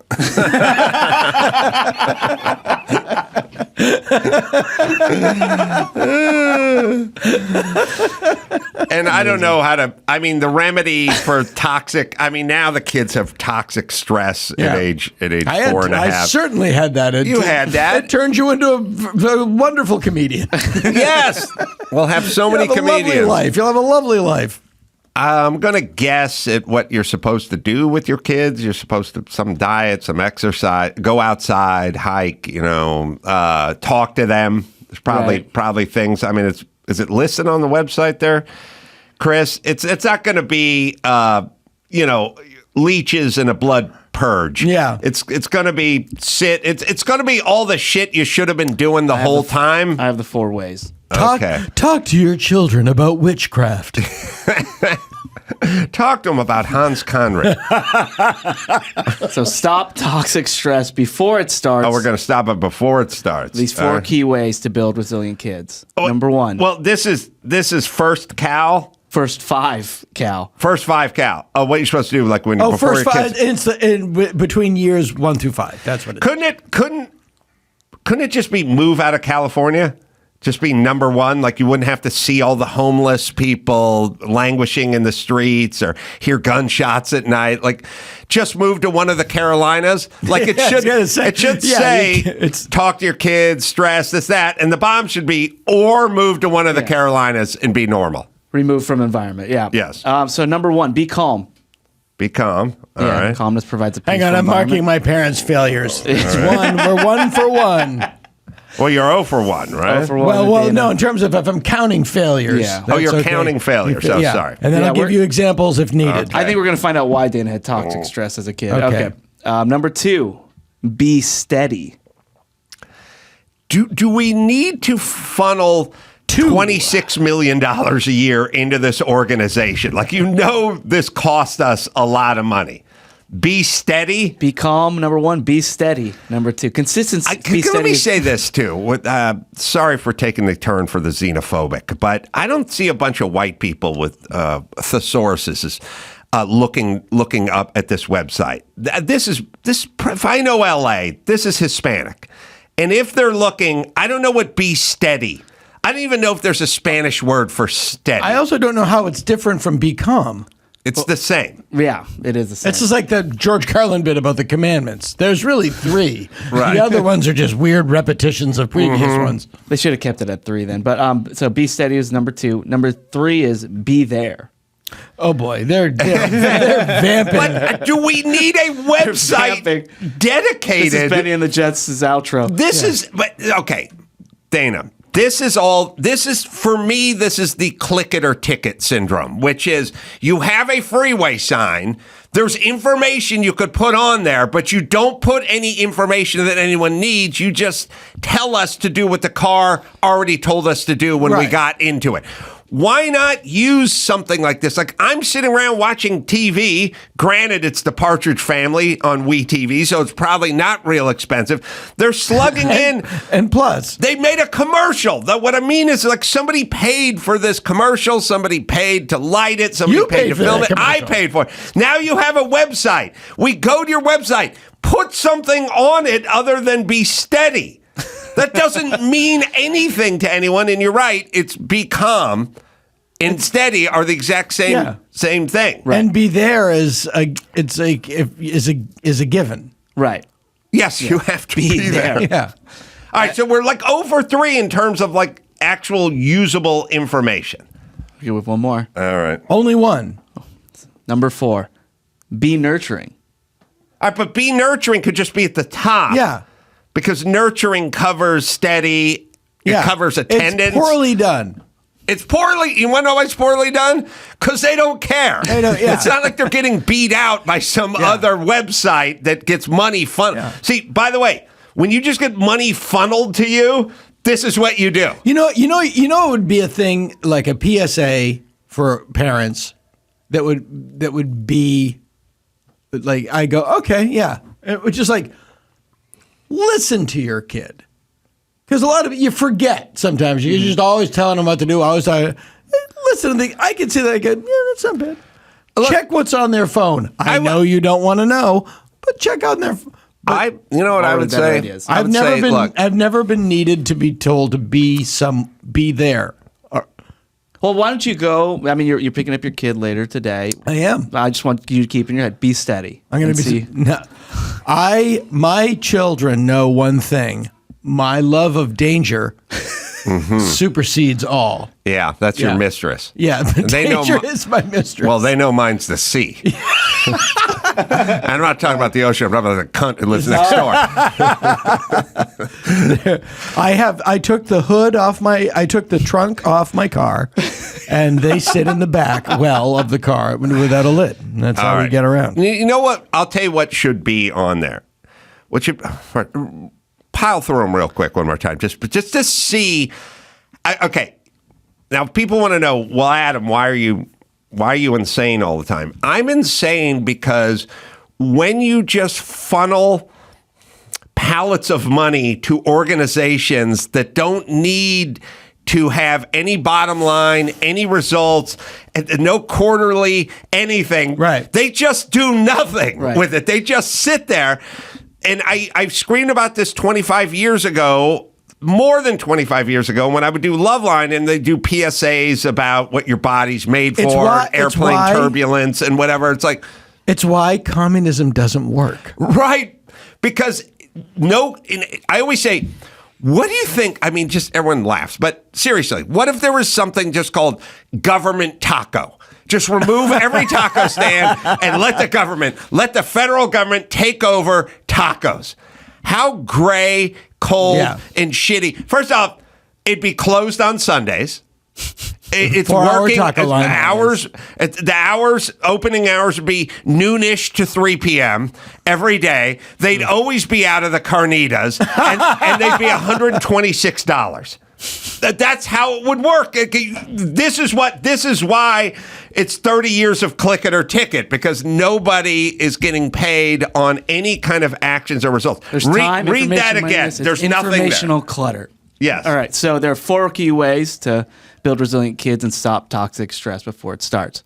And I don't know how to. I mean, the remedy for toxic. I mean, now the kids have toxic stress at age 4.5. I certainly had that. You had that. It turned you into a wonderful comedian. Yes, we'll have so many You'll have a lovely comedians. life. You'll have a lovely life. I'm going to guess at what you're supposed to do with your kids. You're supposed to some diet, some exercise, go outside, hike, talk to them. There's probably things. I mean, is it listed on the website there, Chris? It's not going to be, leeches and a blood purge. Yeah. It's going to be It's going to be all the shit you should have been doing the whole time. I have the 4 ways. Talk to your children about witchcraft. Talk to them about Hans Conried. So stop toxic stress before it starts. Oh, we're going to stop it before it starts. These 4 key ways to build resilient kids. Number 1. Well, this is first Cal. First 5 Cal. First 5 Cal. Oh, what you're supposed to do, like when before first your 5 kids. between years 1 through 5. That's what it is. Couldn't it just be move out of California? Just be number 1, like you wouldn't have to see all the homeless people languishing in the streets or hear gunshots at night. Like, just move to one of the Carolinas. Like it should say, talk to your kids, stress, this, that, and the bomb should be, or move to one of the Carolinas and be normal. Remove from environment. Yeah. Yes. So number 1, be calm. Be calm. All right. Calmness provides a peaceful Hang on, I'm environment. marking my parents' failures. It's one. We're 1 for 1. Well, you're 0 for 1, right? 0 for 1 Well, no, in terms of if I'm counting failures. Yeah. Oh, you're that's okay. counting failures. Oh, sorry. And then I'll give you examples if needed. Okay. I think we're going to find out why Dana had toxic stress as a kid. Okay. Number 2, be steady. Do we need to funnel $26 million a year into this organization? Like, this cost us a lot of money. Be steady. Be calm. Number 1, be steady. Number 2, consistency. Let me say this too. Sorry for taking the turn for the xenophobic, but I don't see a bunch of white people with thesauruses looking up at this website. This. If I know LA, this is Hispanic, and if they're looking, I don't know what be steady. I don't even know if there's a Spanish word for steady. I also don't know how it's different from be calm. It's the same. Yeah, it is the same. It's just like the George Carlin bit about the commandments. There's really 3. Right. The other ones are just weird repetitions of previous ones. They should have kept it at 3 then. But so be steady is number 2. Number 3 is be there. Oh boy, they're vamping. But do we need a website dedicated? This is Benny and the Jets' outro. Okay, Dana. This is for me, this is the click it or ticket syndrome, which is you have a freeway sign, there's information you could put on there, but you don't put any information that anyone needs. You just tell us to do what the car already told us to do when we got into it. Why not use something like this? Like, I'm sitting around watching TV. Granted, it's the Partridge Family on WeTV, so it's probably not real expensive. They're slugging in. And plus, they made a commercial. What I mean is, like, somebody paid for this commercial. Somebody paid to light it. Somebody paid to film it. I paid for it. Now you have a website. We go to your website. Put something on it other than be steady. That doesn't mean anything to anyone. And you're right. It's be calm and steady are the exact same thing. Right. And be there is a given. Right. Yes, you have to be there. Yeah. All right. So we're like 0 for 3 in terms of like actual usable information. Here with 1 more. All right. Only 1. Number 4, be nurturing. All right, but be nurturing could just be at the top. Yeah. Because nurturing covers steady It covers attendance. It's poorly done. It's poorly. You want to know why it's poorly done? Because they don't care. It's not like they're getting beat out by some other website that gets money funneled. See, by the way, when you just get money funneled to you, this is what you do. You know, it would be a thing like a PSA for parents that would be like, I go, okay, yeah. It would just like, listen to your kid. Because a lot of it, you forget sometimes. You're just always telling them what to do. Always listen to things. I can see that. I go, yeah, that's not bad. Look, check what's on their phone. I know you don't want to know, but check out their phone. You know what I would say? I've never been needed to be told to be there. Well, why don't you go? I mean, you're picking up your kid later today. I am. I just want you to keep in your head, be steady. I'm going to be. No, my children know one thing. My love of danger supersedes all. Yeah, that's your mistress. Yeah, but danger is my mistress. Well, they know mine's the sea. I'm not talking about the ocean. I'm talking about the cunt who lives next door. I took the trunk off my car, and they sit in the back of the car without a lid. And that's how we get around. You know what? I'll tell you what should be on there. What should pile through them real quick one more time, just to see. Okay, now people want to know. Well, Adam, why are you insane all the time? I'm insane because when you just funnel pallets of money to organizations that don't need to have any bottom line, any results, and no quarterly anything, right? They just do nothing with it. They just sit there. And I screamed about this 25 years ago, more than 25 years ago, when I would do Loveline and they do PSAs about what your body's made for, airplane turbulence and whatever. It's like... It's why communism doesn't work. Right. Because I always say, what do you think? I mean, just everyone laughs. But seriously, what if there was something just called government taco? Just remove every taco stand and let the federal government take over tacos. How gray, cold, and shitty. First off, it'd be closed on Sundays. It's working hours. The opening hours would be noonish to 3 p.m. every day. They'd always be out of the carnitas, and they'd be $126. That's how it would work. This is why it's 30 years of click it or ticket, because nobody is getting paid on any kind of actions or results. Read that again. There's nothing there. Informational clutter. Yes. All right. So there are 4 key ways to build resilient kids and stop toxic stress before it starts.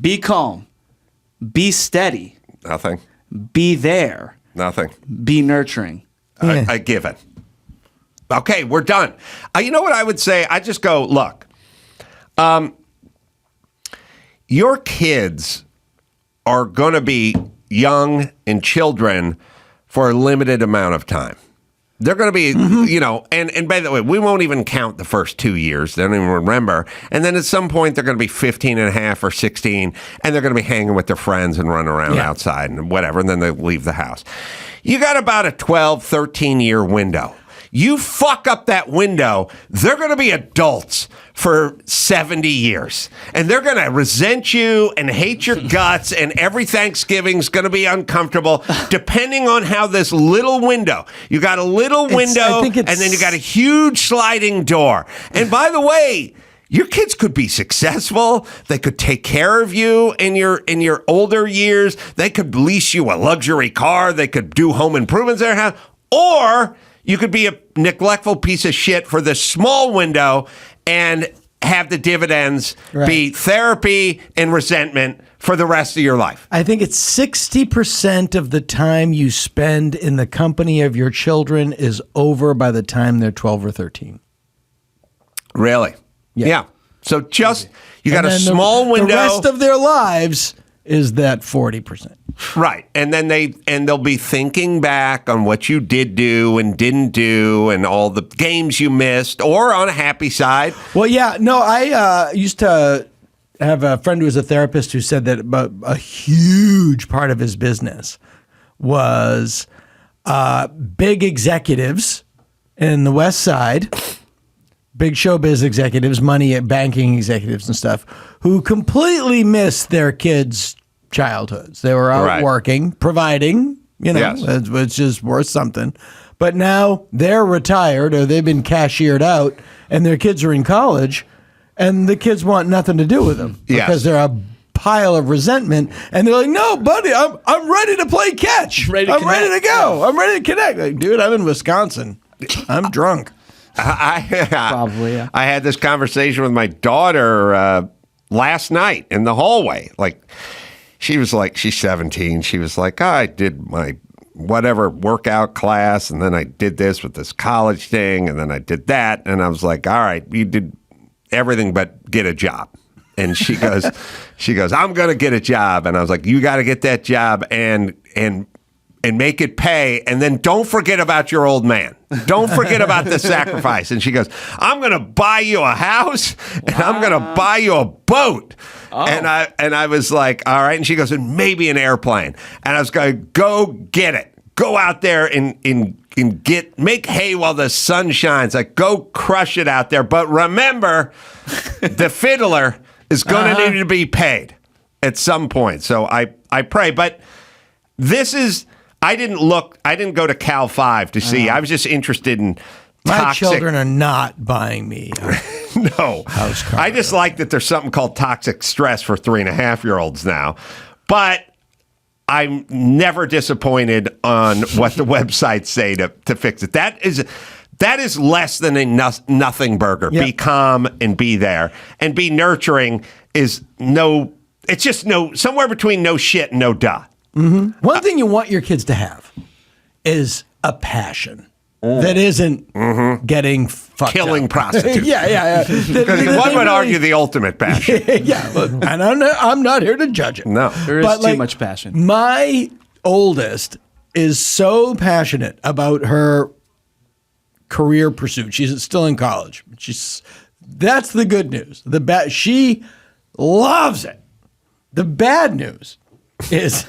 Be calm. Be steady. Nothing. Be there. Nothing. Be nurturing. I give it. Okay, we're done. You know what I would say? I just go, look, your kids are going to be young and children for a limited amount of time. They're going to be, and by the way, we won't even count the first 2 years. They don't even remember. And then at some point, they're going to be 15 and a half or 16, and they're going to be hanging with their friends and running around outside and whatever, and then they leave the house. You got about a 12, 13-year window. You fuck up that window, they're going to be adults for 70 years. And they're going to resent you and hate your guts, and every Thanksgiving's going to be uncomfortable, depending on how this little window. You got a little window, and then you got a huge sliding door. And by the way, your kids could be successful. They could take care of you in your older years. They could lease you a luxury car. They could do home improvements in their house. Or you could be a neglectful piece of shit for this small window and have the dividends be therapy and resentment for the rest of your life. I think it's 60% of the time you spend in the company of your children is over by the time they're 12 or 13. Really? Yeah. So just, you got a small window. The rest of their lives is that 40%. Right. And then they'll be thinking back on what you did do and didn't do and all the games you missed, or on a happy side. Well, yeah. No, I used to have a friend who was a therapist who said that a huge part of his business was big executives in the West Side big showbiz executives, money banking executives and stuff, who completely missed their kids' childhoods. They were out working, providing, which is worth something. But now they're retired or they've been cashiered out and their kids are in college and the kids want nothing to do with them because they're a pile of resentment. And they're like, no, buddy, I'm ready to play catch. Ready to go. I'm ready to connect. Like, dude, I'm in Wisconsin. I'm drunk. Probably, yeah. I had this conversation with my daughter last night in the hallway. Like, she's 17. She was like, I did my whatever workout class, and then I did this with this college thing, and then I did that. And I was like, all right, you did everything but get a job. And she goes, I'm going to get a job. And I was like, you got to get that job and make it pay. And then don't forget about your old man. Don't forget about the sacrifice. And she goes, I'm going to buy you a house and I'm going to buy you a boat. Oh. And I was like, all right. And she goes, and maybe an airplane. And I was going, go get it. Go out there and make hay while the sun shines. Like, go crush it out there. But remember, the fiddler is going to need to be paid at some point. So I pray. But this is, I didn't go to Cal 5 to see. I was just interested in my toxic. children are not buying me. No. I just like that there's something called toxic stress for 3.5-year-olds now. But I'm never disappointed on what the websites say to fix it. That is less than a nothing burger. Yep. Be calm and be there. And be nurturing is it's just somewhere between no shit and no duh. Mm-hmm. One thing you want your kids to have is a passion that isn't getting fucked killing up. prostitutes. Yeah. Because one would argue the ultimate passion. And I'm not here to judge it. No, there is too much passion. My oldest is so passionate about her career pursuit. She's still in college. That's the good news. She loves it. The bad news is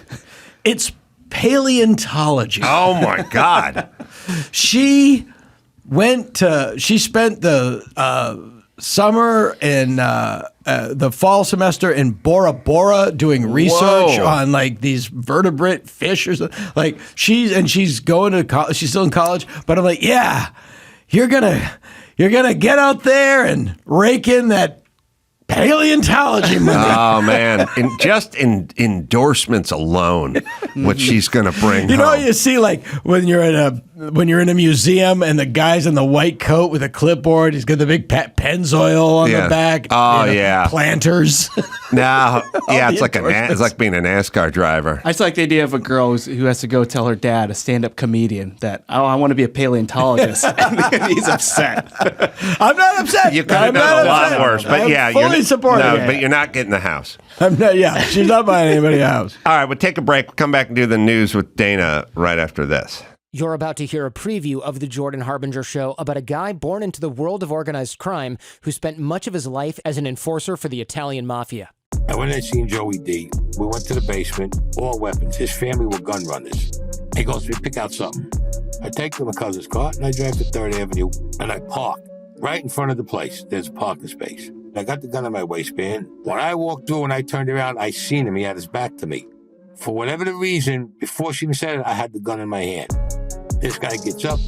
it's paleontology. Oh my God. She spent the summer and the fall semester in Bora Bora doing research on like these vertebrate fish or something. Like she's going to college. She's still in college, but I'm like, yeah, you're gonna get out there and rake in that paleontology money. Oh man! In endorsements alone, what she's going to bring. You know, home. you see like when you're in a museum and the guy's in the white coat with a clipboard. He's got the big Pennzoil on the back. Oh yeah, planters. No, it's like being a NASCAR driver. I just like the idea of a girl who has to go tell her dad, a stand-up comedian, that I want to be a paleontologist. And he's upset. I'm not upset. You could have done a lot worse, but fully supportive. No, but you're not getting the house. I'm not. Yeah, she's not buying anybody a house. All right, we'll take a break. We'll come back and do the news with Dana right after this. You're about to hear a preview of the Jordan Harbinger Show about a guy born into the world of organized crime who spent much of his life as an enforcer for the Italian mafia. And when I seen Joey D, we went to the basement, all weapons. His family were gun runners. He goes, we pick out something. I take to my cousin's car and I drive to 3rd Avenue and I park right in front of the place. There's a parking space. I got the gun in my waistband. When I walked through and I turned around, I seen him. He had his back to me. For whatever the reason, before she even said it, I had the gun in my hand. This guy gets up.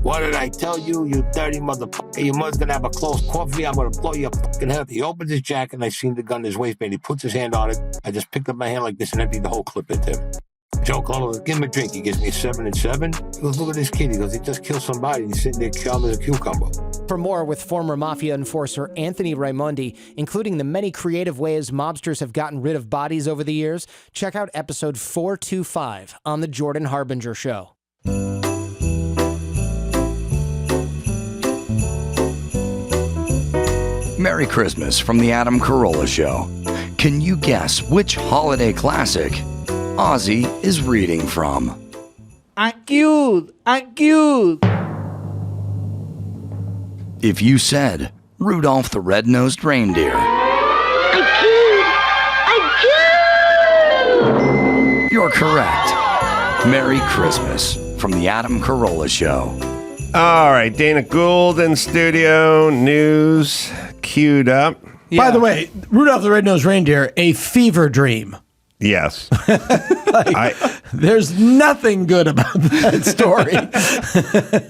What did I tell you, you dirty motherfucker? Your mother's gonna have a close coffee. I'm gonna blow your fucking head up. He opens his jacket and I seen the gun in his waistband. He puts his hand on it. I just picked up my hand like this and emptied the whole clip into him. Joe Carlo, give him a drink. He gives me a 7 and 7. He goes, look at this kid. He goes, he just killed somebody. And he's sitting there calm as a cucumber. For more with former mafia enforcer Anthony Raimondi, including the many creative ways mobsters have gotten rid of bodies over the years, check out episode 425 on The Jordan Harbinger Show. Merry Christmas from the Adam Carolla Show. Can you guess which holiday classic Ozzy is reading from? I'm cute. If you said Rudolph the Red-Nosed Reindeer, you're correct. Merry Christmas from the Adam Carolla Show. All right, Dana Gould in studio. News queued up. By the way, Rudolph the Red-Nosed Reindeer, a fever dream. Yes. There's nothing good about that story.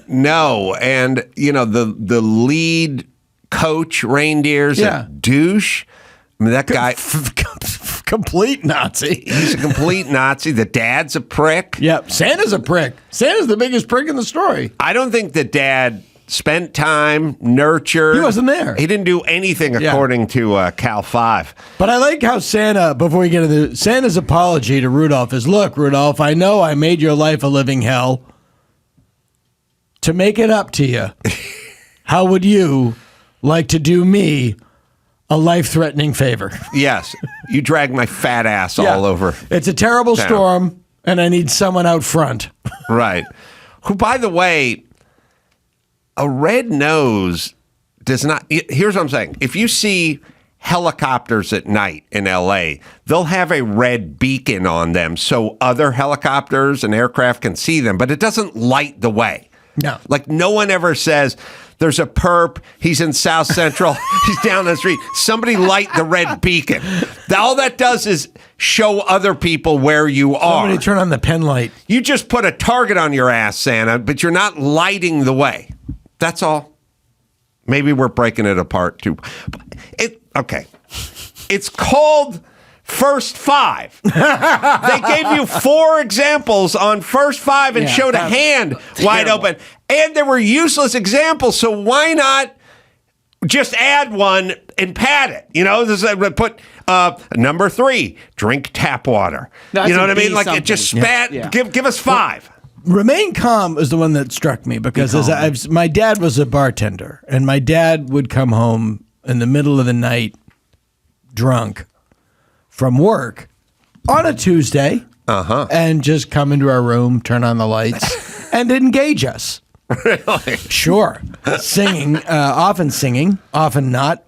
No, and the lead coach reindeer's a douche. I mean, that guy, complete Nazi. He's a complete Nazi. The dad's a prick. Yep, Santa's a prick. Santa's the biggest prick in the story. I don't think the dad spent time, nurtured. He wasn't there. He didn't do anything according to Cal 5. But I like how Santa, before we get into Santa's apology to Rudolph is, look, Rudolph, I know I made your life a living hell. To make it up to you, how would you like to do me a life-threatening favor? Yes. You drag my fat ass all over. It's a terrible town. storm, and I need someone out front. Right. Who, by the way, a red nose does not. Here's what I'm saying. If you see helicopters at night in L.A., they'll have a red beacon on them so other helicopters and aircraft can see them, but it doesn't light the way. No. Like, no one ever says, there's a perp, he's in South Central, he's down the street. Somebody light the red beacon. All that does is show other people where you are. Somebody turn on the pen light. You just put a target on your ass, Santa, but you're not lighting the way. That's all. Maybe we're breaking it apart too. Okay. It's called First Five. They gave you 4 examples on First Five and showed a hand wide open. And there were useless examples, so why not just add one and pad it? Put number 3, drink tap water. That's you know what I mean? something. Like, it just spat. Yeah. Give us 5. Remain calm is the one that struck me because my dad was a bartender, and my dad would come home in the middle of the night drunk from work on a Tuesday and just come into our room, turn on the lights, and engage us. Really? Sure. Often singing, often not.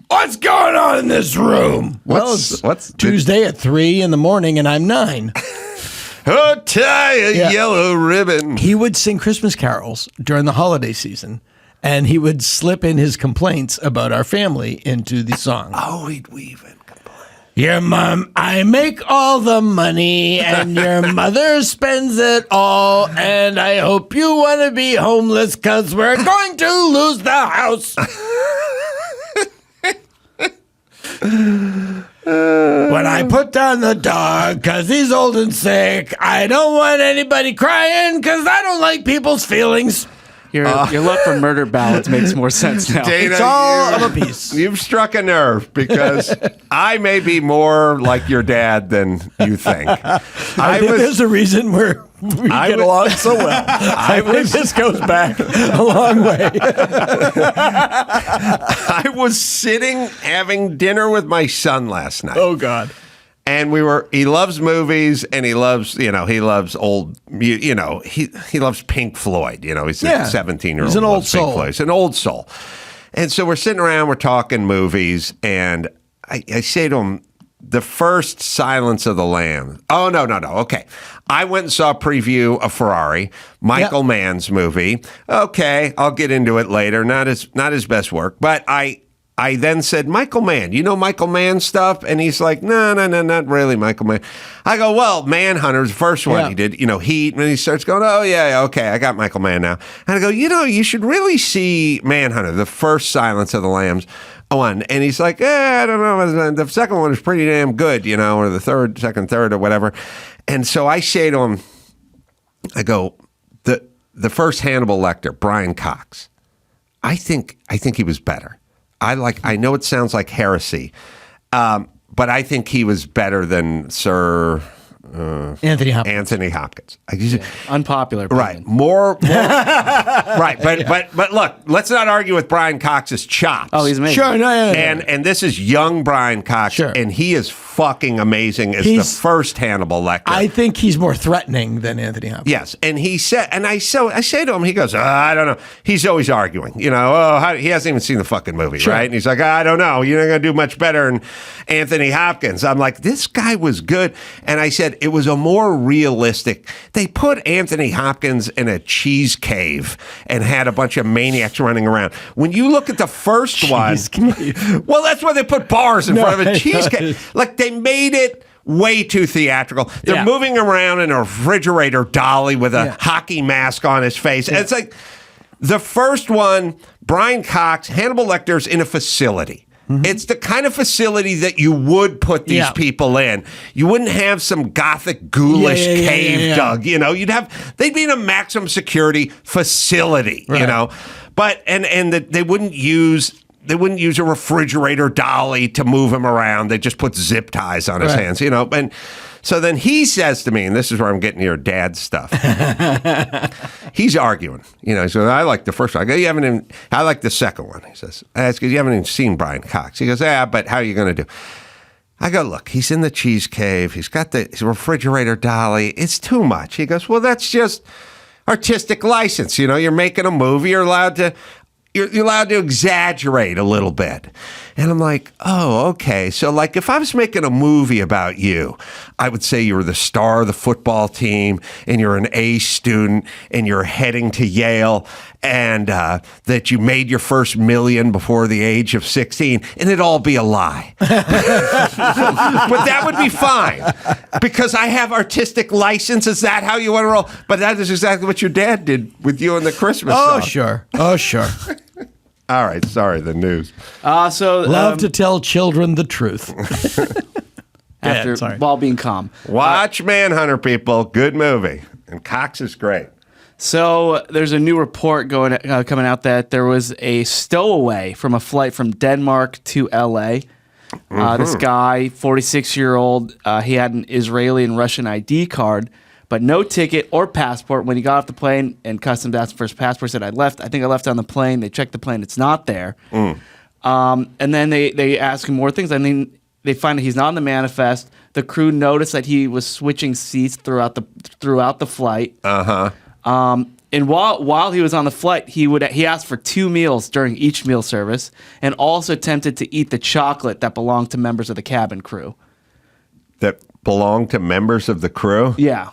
What's going on in this room? It's Tuesday at 3 in the morning, and I'm 9. Oh, tie a yellow ribbon. He would sing Christmas carols during the holiday season, and he would slip in his complaints about our family into the song. Oh, he'd weave in complaints. Your mom, I make all the money, and your mother spends it all, and I hope you want to be homeless because we're going to lose the house. When I put down the dog because he's old and sick, I don't want anybody crying because I don't like people's feelings. Your love for murder ballads makes more sense now. Dana, It's all of a piece. You've struck a nerve because I may be more like your dad than you think. I think there's a reason we get along so well. I think this goes back a long way. I was sitting having dinner with my son last night. Oh, God. And he loves movies, and he loves old, he loves Pink Floyd. He's a 17-year-old. He's an old soul. Pink Floyd. He's an old soul. And so we're sitting around, we're talking movies, and I say to him, the first Silence of the Lambs. Oh, no. Okay. I went and saw a preview of Ferrari, Michael Mann's movie. Okay, I'll get into it later. Not his best work, but I then said, Michael Mann, you know Michael Mann stuff? And he's like, no, not really Michael Mann. I go, well, Manhunter's the first one he did, Heat. And he starts going, oh, yeah, okay, I got Michael Mann now. And I go, you should really see Manhunter, the first Silence of the Lambs one. And he's like, I don't know. The second one is pretty damn good, or the second, third, or whatever. And so I say to him, I go, the first Hannibal Lecter, Brian Cox, I think he was better. I know it sounds like heresy, but I think he was better than Sir Anthony Hopkins. Unpopular opinion. Right. More right. But look, let's not argue with Brian Cox's chops. Oh, he's amazing. Sure, no. And this is young Brian Cox, and he is fucking amazing as the first Hannibal Lecter. I think he's more threatening than Anthony Hopkins. Yes, and he said, and I say to him, he goes, I don't know. He's always arguing, he hasn't even seen the fucking movie, right? And he's like, I don't know. You're not going to do much better than Anthony Hopkins. I'm like, this guy was good. And I said, it was a more realistic. They put Anthony Hopkins in a cheese cave and had a bunch of maniacs running around. When you look at the first one, well, that's why they put bars in front of a cheese cave. Like, they made it way too theatrical. They're moving around in a refrigerator dolly with a hockey mask on his face. And it's like the first one, Brian Cox, Hannibal Lecter's in a facility. It's the kind of facility that you would put these people in. You wouldn't have some gothic ghoulish cave dug, you know. They'd be in a maximum security facility, you know. But they wouldn't use a refrigerator dolly to move him around. They just put zip ties on his hands, you know. And so then he says to me, and this is where I'm getting your dad stuff. He's arguing, you know. He says, I like the first one. I go, I like the second one. He says, I ask, you haven't even seen Brian Cox. He goes, yeah, but how are you going to do? I go, look, he's in the cheese cave. He's got the refrigerator dolly. It's too much. He goes, well, that's just artistic license. You know, you're making a movie. You're allowed to exaggerate a little bit. And I'm like, oh, okay. So, like, if I was making a movie about you, I would say you were the star of the football team and you're an A student and you're heading to Yale and that you made your first $1 million before the age of 16, and it'd all be a lie. But that would be fine because I have artistic license. Is that how you want to roll? But that is exactly what your dad did with you in the Christmas song. Sure. Oh, sure. All right, sorry, the news. Love to tell children the truth. While being calm. Watch Manhunter, people. Good movie. And Cox is great. So there's a new report coming out that there was a stowaway from a flight from Denmark to L.A. This guy, 46-year-old, he had an Israeli and Russian ID card, but no ticket or passport. When he got off the plane and customs asked for his passport, said, I think I left on the plane. They checked the plane. It's not there. And then they ask him more things. I mean, they find that he's not on the manifest. The crew noticed that he was switching seats throughout the flight. And while he was on the flight, he asked for 2 meals during each meal service, and also attempted to eat the chocolate that belonged to members of the cabin crew. That belonged to members of the crew? Yeah.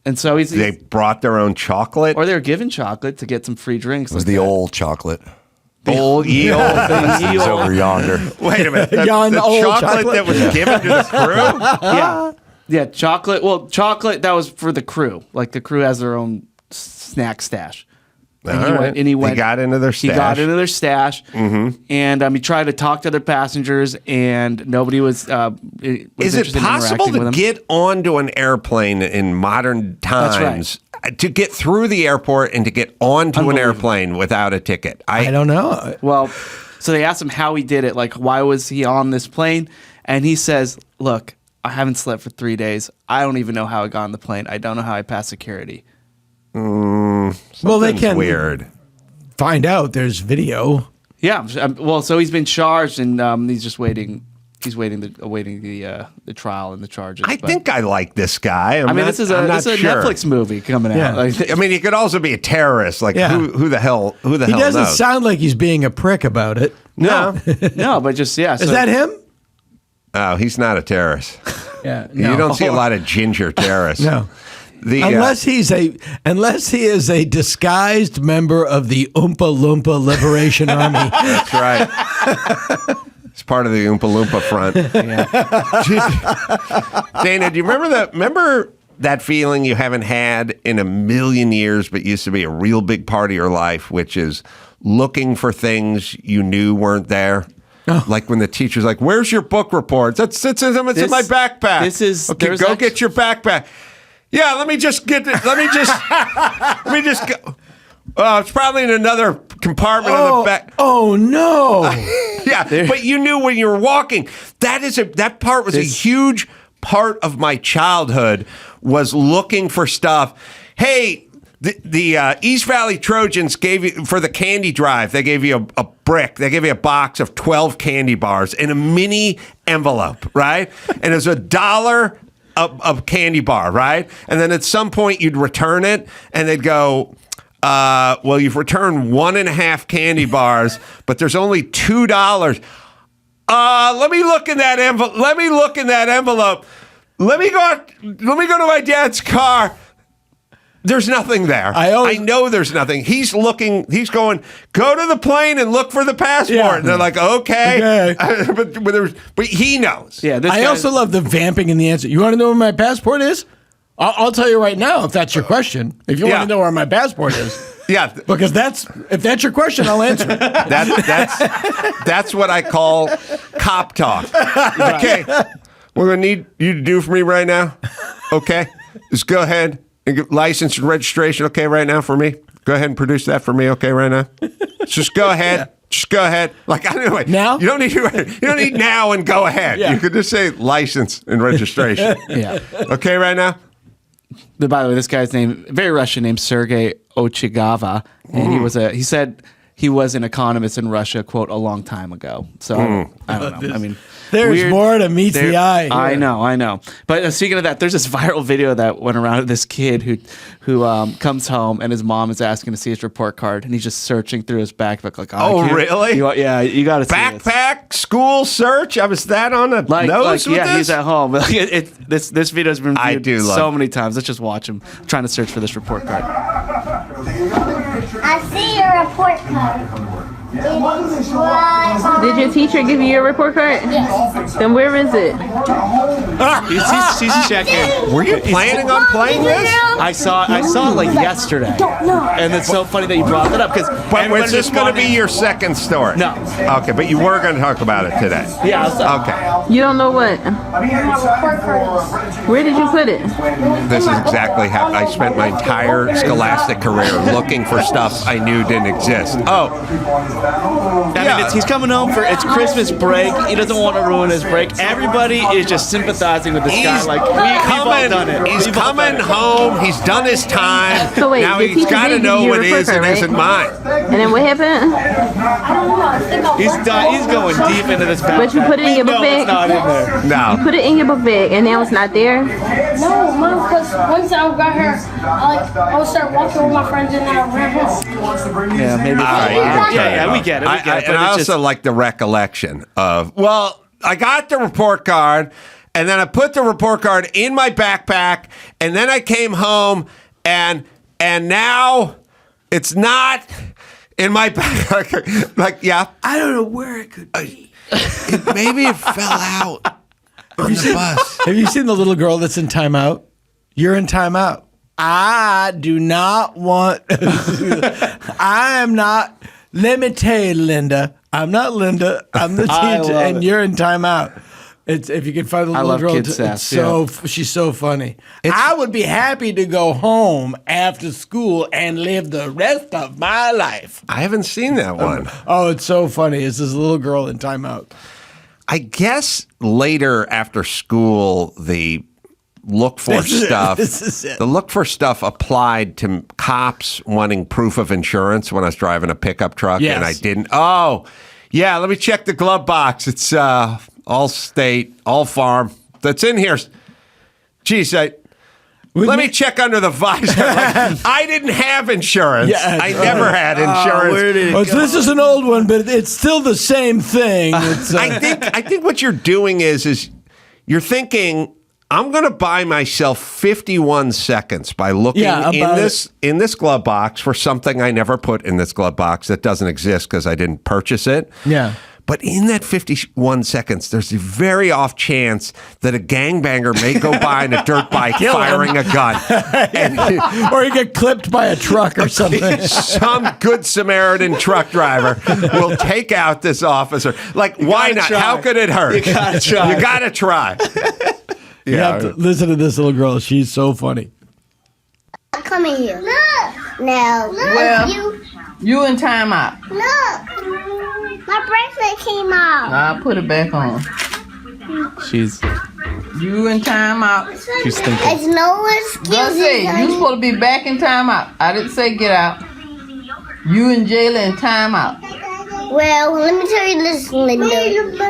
And so they brought their own chocolate? Or they were given chocolate to get some free drinks. It was the old chocolate. Old ye old thing. He's over yonder. Wait a minute. The chocolate that was given to the crew? Yeah, chocolate. Well, chocolate, that was for the crew. Like, the crew has their own snack stash. And he got into their stash. He got into their stash. And he tried to talk to other passengers, and nobody was Is it possible to get onto an airplane in modern times, to get through the airport and to get onto an airplane without a ticket? I don't know. Well, so they asked him how he did it. Like, why was he on this plane? And he says, look, I haven't slept for 3 days. I don't even know how I got on the plane. I don't know how I passed security. Well, they can weird. Find out. There's video. Yeah. Well, so he's been charged, and he's just awaiting the trial and the charges. I think I like this guy. This is a Netflix movie coming out. I mean, he could also be a terrorist. Like, who the hell? He doesn't knows? sound like he's being a prick about it. No, but just Is that him? Oh, he's not a terrorist. No. You don't see a lot of ginger terrorists. No. Unless he is a disguised member of the Oompa Loompa Liberation Army. That's right. It's part of the Oompa Loompa front. Dana, do you remember that feeling you haven't had in a million years, but used to be a real big part of your life, which is looking for things you knew weren't there? Oh. Like when the teacher's like, "Where's your book reports?" It's in my backpack. Go get your backpack. Yeah, let me just go. It's probably in another compartment of the back. Oh no! But you knew when you were walking. That part was a huge part of my childhood. Was looking for stuff. Hey, the East Valley Trojans gave you for the candy drive. They gave you a brick. They gave you a box of 12 candy bars in a mini envelope, right? And it was $1. A candy bar, right? And then at some point you'd return it, and they'd go, well, you've returned 1.5 candy bars, but there's only $2. Let me look in that envelope. let me go to my dad's car. There's nothing there. I know there's nothing. He's going, go to the plane and look for the passport. Yeah. And they're like, okay. but he knows. Yeah. I also love the vamping in the answer. You want to know where my passport is? I'll tell you right now if that's your question. If you want to know where my passport is. Yeah. Because if that's your question, I'll answer it. That's what I call cop talk. Okay. We're going to need you to do for me right now. Okay. Just go ahead and get license and registration. Okay. Right now for me. Go ahead and produce that for me. Okay. Right now. Just go ahead. Yeah. Just go ahead. Like, anyway, now? You don't need now and go ahead. Yeah. You could just say license and registration. Yeah. Okay. Right now. By the way, this guy's name, very Russian, named Sergei Ochigava, and he said he was an economist in Russia, quote, a long time ago. So I don't know. I mean, there's more to meet the eye here. I know. But speaking of that, there's this viral video that went around of this kid who comes home and his mom is asking to see his report card, and he's just searching through his backpack like, really? You got to see backpack school search. I was that on a nose with this? He's at home. This video has been viewed so many times. Let's just watch him trying to search for this report card. I see your report card. It is right. Did your teacher give you your report card? Yes. Then where is it? He's checking. Were you planning on playing this? I saw it like yesterday. And it's so funny that you brought that up because. But was this going to be your second story? No. Okay, but you were going to talk about it today. Yeah. Okay. You don't know what? Where did you put it? This is exactly how I spent my entire scholastic career looking for stuff I knew didn't exist. I mean, he's coming home it's Christmas break. He doesn't want to ruin his break. Everybody is just sympathizing with this guy. Like, we've all done it. He's coming home. He's done his time. So wait, now he's got to know what is and isn't mine. And then what happened? He's going deep into this backpack. But you put it in your book bag? It's not in there. No. You put it in your book bag and now it's not there? No, Mom, because once I got here, I would start walking with my friends and then I ran home. Yeah, maybe. Yeah, we get it. And I also like the recollection of, I got the report card, and then I put the report card in my backpack, and then I came home, and now it's not in my backpack. Like, yeah. I don't know where it could be. Maybe it fell out on the bus. Have you seen the little girl that's in timeout? You're in timeout. I do not want. I am not. Let me tell you, Linda. I'm not Linda. I'm the teacher, and you're in timeout. It's if you can find the little girl. Kid sass, she's so funny. I would be happy to go home after school and live the rest of my life. I haven't seen that one. It's so funny. It's this little girl in timeout. I guess later after school, the look for stuff. The look for stuff applied to cops wanting proof of insurance when I was driving a pickup truck, and I didn't. Oh, yeah. Let me check the glove box. It's all state, all farm. That's in here. Geez, let me check under the visor. Like, I didn't have insurance. I never had insurance. This is an old one, but it's still the same thing. I think what you're doing is you're thinking, I'm going to buy myself 51 seconds by looking in this glove box for something I never put in this glove box that doesn't exist because I didn't purchase it. Yeah. But in that 51 seconds, there's a very off chance that a gangbanger may go by on a dirt bike firing a gun. Or you get clipped by a truck or something. Some good Samaritan truck driver will take out this officer. Like, why not? Try. How could it hurt? You gotta try. You gotta try. You have to listen to this little girl. She's so funny. Come here. Look. Now, look. Well, you in timeout. Look. My bracelet came off. I'll put it back on. You in timeout. She's thinking. There's no excuses. You supposed to be back in timeout. I didn't say get out. You and Jayla in timeout. Well, let me tell you this, Linda.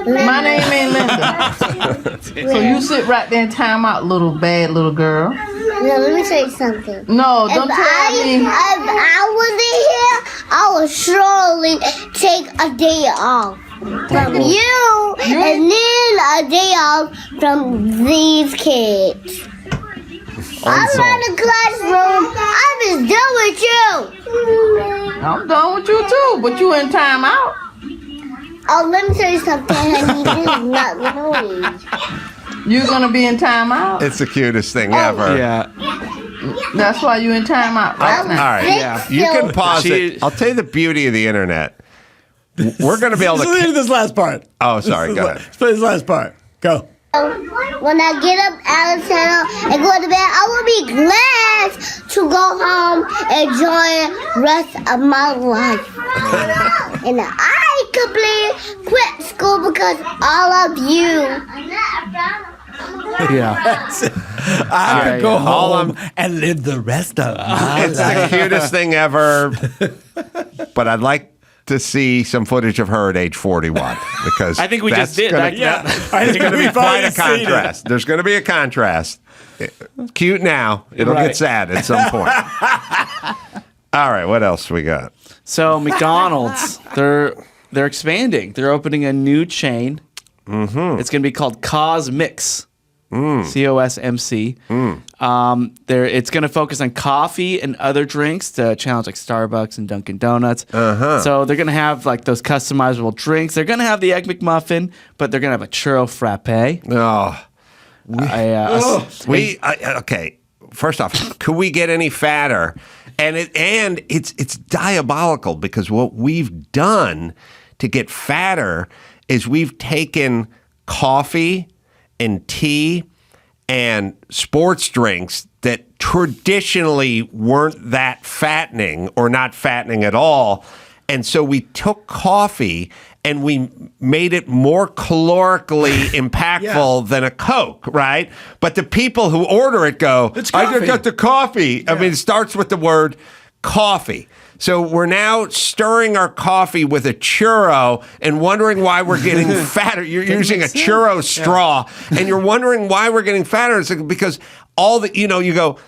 My name ain't Linda. So you sit right there in timeout, little girl. No, let me tell you something. No, don't tell me. If I wasn't here, I would surely take a day off. from you, and then a day off from these kids. I'm out of classroom. I'm just done with you. I'm done with you too, but you in time out. Oh, let me tell you something, honey. This is not Louise. You're gonna be in time out. It's the cutest thing ever. Yeah. That's why you in time out right All now. right. Yeah. You can pause it. I'll tell you the beauty of the internet. We're going to be able Just leave to. this last part. Oh, sorry. Go ahead. Let's play this last part. Go. When I get up out of town and go to bed, I will be glad to go home and enjoy the rest of my life. And I completely quit school because all of you. Yeah. I could go All home and live the rest of my It's the cutest thing ever. But I'd like to see some footage of her at age 41 because I think we that's just did. Gonna, It's going to be we've quite already a seen contrast. There's going to be a contrast. Cute now. It'll Right. get sad at some point. All right. What else we got? So McDonald's, they're expanding. They're opening a new chain. Mm-hmm. It's going to be called Cosmix. COSMC. It's going to focus on coffee and other drinks to challenge like Starbucks and Dunkin' Donuts. So they're going to have like those customizable drinks. They're going to have the Egg McMuffin, but they're going to have a churro frappe. Okay. First off, could we get any fatter? And it's diabolical because what we've done to get fatter is we've taken coffee and tea and sports drinks that traditionally weren't that fattening or not fattening at all. And so we took coffee and we made it more calorically impactful than a Coke, right? But the people who order it go, I got the coffee. I mean, it starts with the word coffee. So we're now stirring our coffee with a churro and wondering why we're getting fatter. You're using a churro straw and you're wondering why we're getting fatter. It's like, because all the, you go,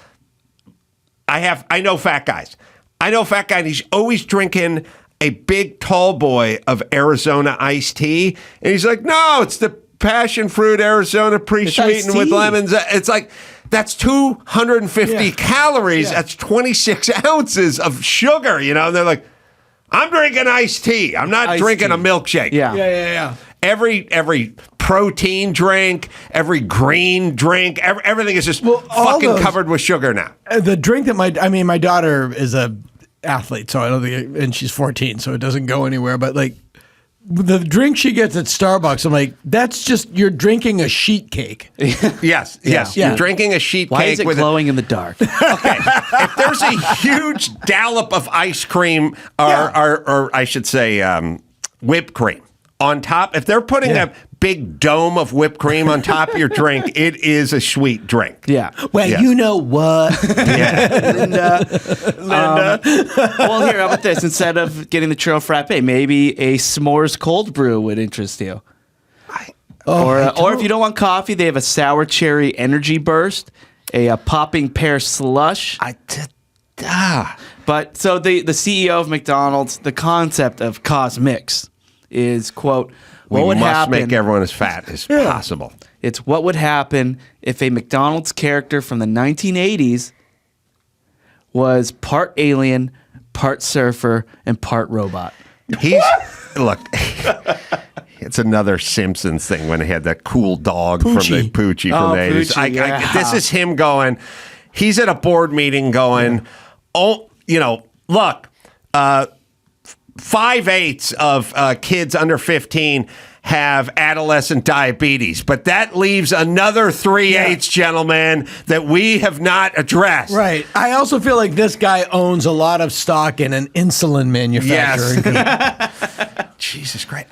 I know fat guys. I know fat guy and he's always drinking a big tall boy of Arizona iced tea. And he's like, no, it's the passion fruit Arizona pre-sweetened with lemons. It's like, that's 250 calories. That's 26 ounces of sugar, And they're like, I'm drinking iced tea. I'm not drinking a milkshake. Yeah. Every protein drink, every green drink, everything is just fucking covered with sugar now. The drink that my daughter is a athlete, so I don't think, and she's 14, so it doesn't go anywhere. But like the drink she gets at Starbucks, I'm like, that's just you're drinking a sheet cake. Yes. You're drinking a sheet Why cake is it with glowing in the dark? Okay, if there's a huge dollop of ice cream, or I should say, whipped cream on top, if they're putting a big dome of whipped cream on top of your drink, it is a sweet drink. Yeah. Well, you know what, Linda. Well, here, how about this? Instead of getting the churro frappe, maybe a s'mores cold brew would interest you. Or if you don't want coffee, they have a sour cherry energy burst, a popping pear slush. But so the CEO of McDonald's, the concept of Cosmix is, quote, we must make everyone as fat as possible. It's what would happen if a McDonald's character from the 1980s was part alien, part surfer, and part robot. Look, it's another Simpsons thing when he had that cool dog from the Poochie from the 80s. This is him going, he's at a board meeting going, look, 5/8 of kids under 15 have adolescent diabetes, but that leaves another 3/8, gentlemen, that we have not addressed. Right. I also feel like this guy owns a lot of stock in an insulin manufacturer. Yes. Jesus Christ.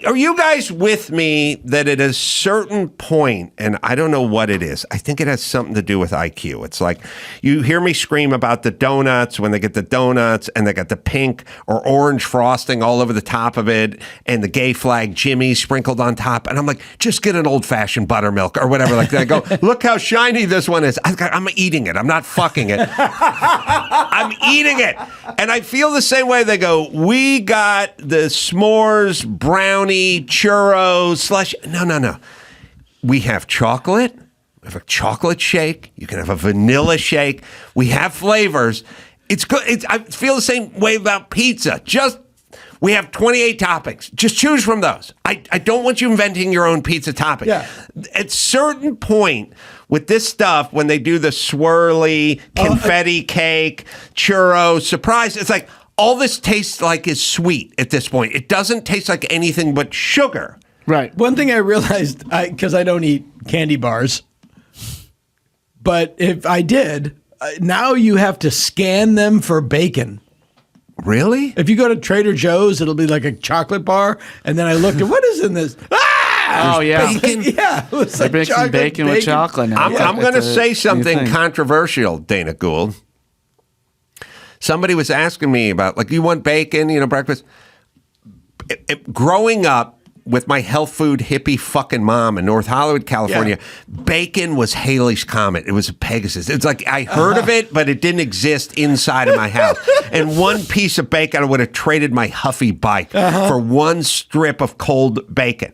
Are you guys with me that at a certain point, and I don't know what it is, I think it has something to do with IQ. It's like you hear me scream about the donuts when they get the donuts and they got the pink or orange frosting all over the top of it and the gay flag Jimmy sprinkled on top. And I'm like, just get an old-fashioned buttermilk or whatever. Like that. I go, look how shiny this one is. I'm eating it. I'm not fucking it. I'm eating it. And I feel the same way. They go, we got the s'mores s'mores, brownie, churros, slush. No. We have chocolate. We have a chocolate shake. You can have a vanilla shake. We have flavors. It's good. I feel the same way about pizza. We have 28 toppings. Just choose from those. I don't want you inventing your own pizza topping. Yeah. At a certain point with this stuff, when they do the swirly confetti cake, churro, surprise, it's like all this tastes like is sweet at this point. It doesn't taste like anything but sugar. Right. One thing I realized, because I don't eat candy bars, but if I did, now you have to scan them for bacon. Really? If you go to Trader Joe's, it'll be like a chocolate bar, and then I looked at what is in this. Oh, yeah. Bacon. Yeah, it was They're like mixing chocolate, bacon with chocolate now. I'm going to It's a say new something thing. controversial, Dana Gould. Somebody was asking me about, like, you want bacon, breakfast? Growing up with my health food hippie fucking mom in North Hollywood, California, bacon was Haley's Comet. It was a Pegasus. It's like I heard of it, but it didn't exist inside of my house. And one piece of bacon, I would have traded my Huffy bike for one strip of cold bacon.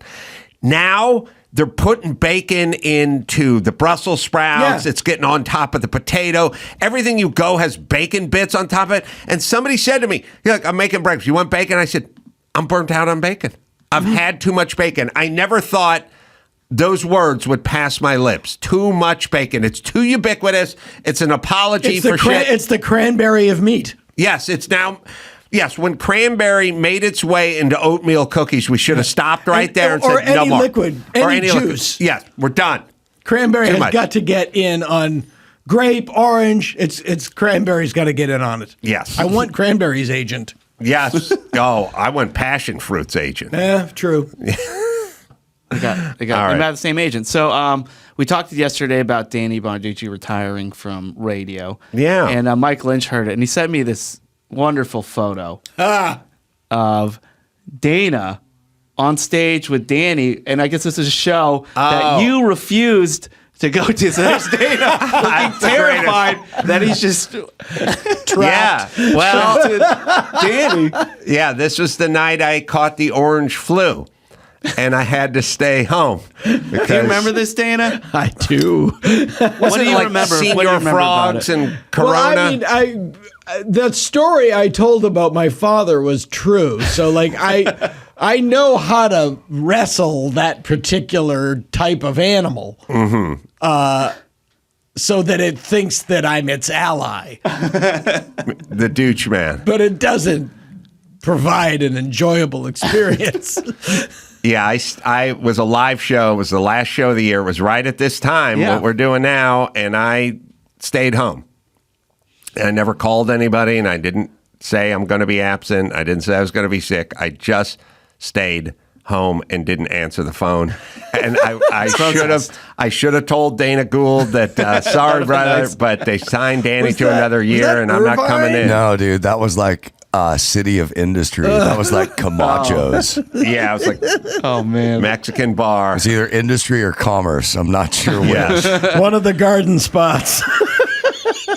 Now they're putting bacon into the Brussels sprouts. Yeah. It's getting on top of the potato. Everything you go has bacon bits on top of it. And somebody said to me, look, I'm making breakfast. You want bacon? I said, I'm burnt out on bacon. I've had too much bacon. I never thought those words would pass my lips. Too much bacon. It's too ubiquitous. It's an apology for shit. It's the cranberry of meat. Yes, it's now. Yes, when cranberry made its way into oatmeal cookies, we should have stopped right there and or said no any more. liquid, Or any liquid. juice. Yes, we're done. Cranberry Too has much. got to get in on grape, orange. It's cranberry's got to get in on it. Yes. I want cranberry's agent. Yes. Oh, I want passion fruit's agent. Yeah, true. They got All right. about the same agent. So we talked yesterday about Danny Bonaducci retiring from radio. Yeah. And Mike Lynch heard it, and he sent me this wonderful photo of Dana on stage with Danny. And I guess this is a show that you refused to go to. So there's Dana looking terrified that he's just trapped. Yeah. Well, Danny. yeah, this was the night I caught the orange flu. And I had to stay home. Do you remember this, Dana? I do. What do you remember? Senior What do you remember about frogs it? and Corona? Well, I mean, the story I told about my father was true. So, like, I know how to wrestle that particular type of animal, so that it thinks that I'm its ally, The douche man. but it doesn't provide an enjoyable experience. Yeah, I was a live show. It was the last show of the year. It was right at this time, Yeah. what we're doing now, and I stayed home. And I never called anybody, and I didn't say I'm going to be absent. I didn't say I was going to be sick. I just stayed home and didn't answer the phone. And I should have told Dana Gould that sorry, brother, but they signed Danny to another year, and I'm not coming in. No, dude, that was like City of Industry. That was like Camacho's. Yeah, I was like, Oh, man. Mexican bar. It's either industry or commerce. I'm not sure which. Yes. One of the garden spots.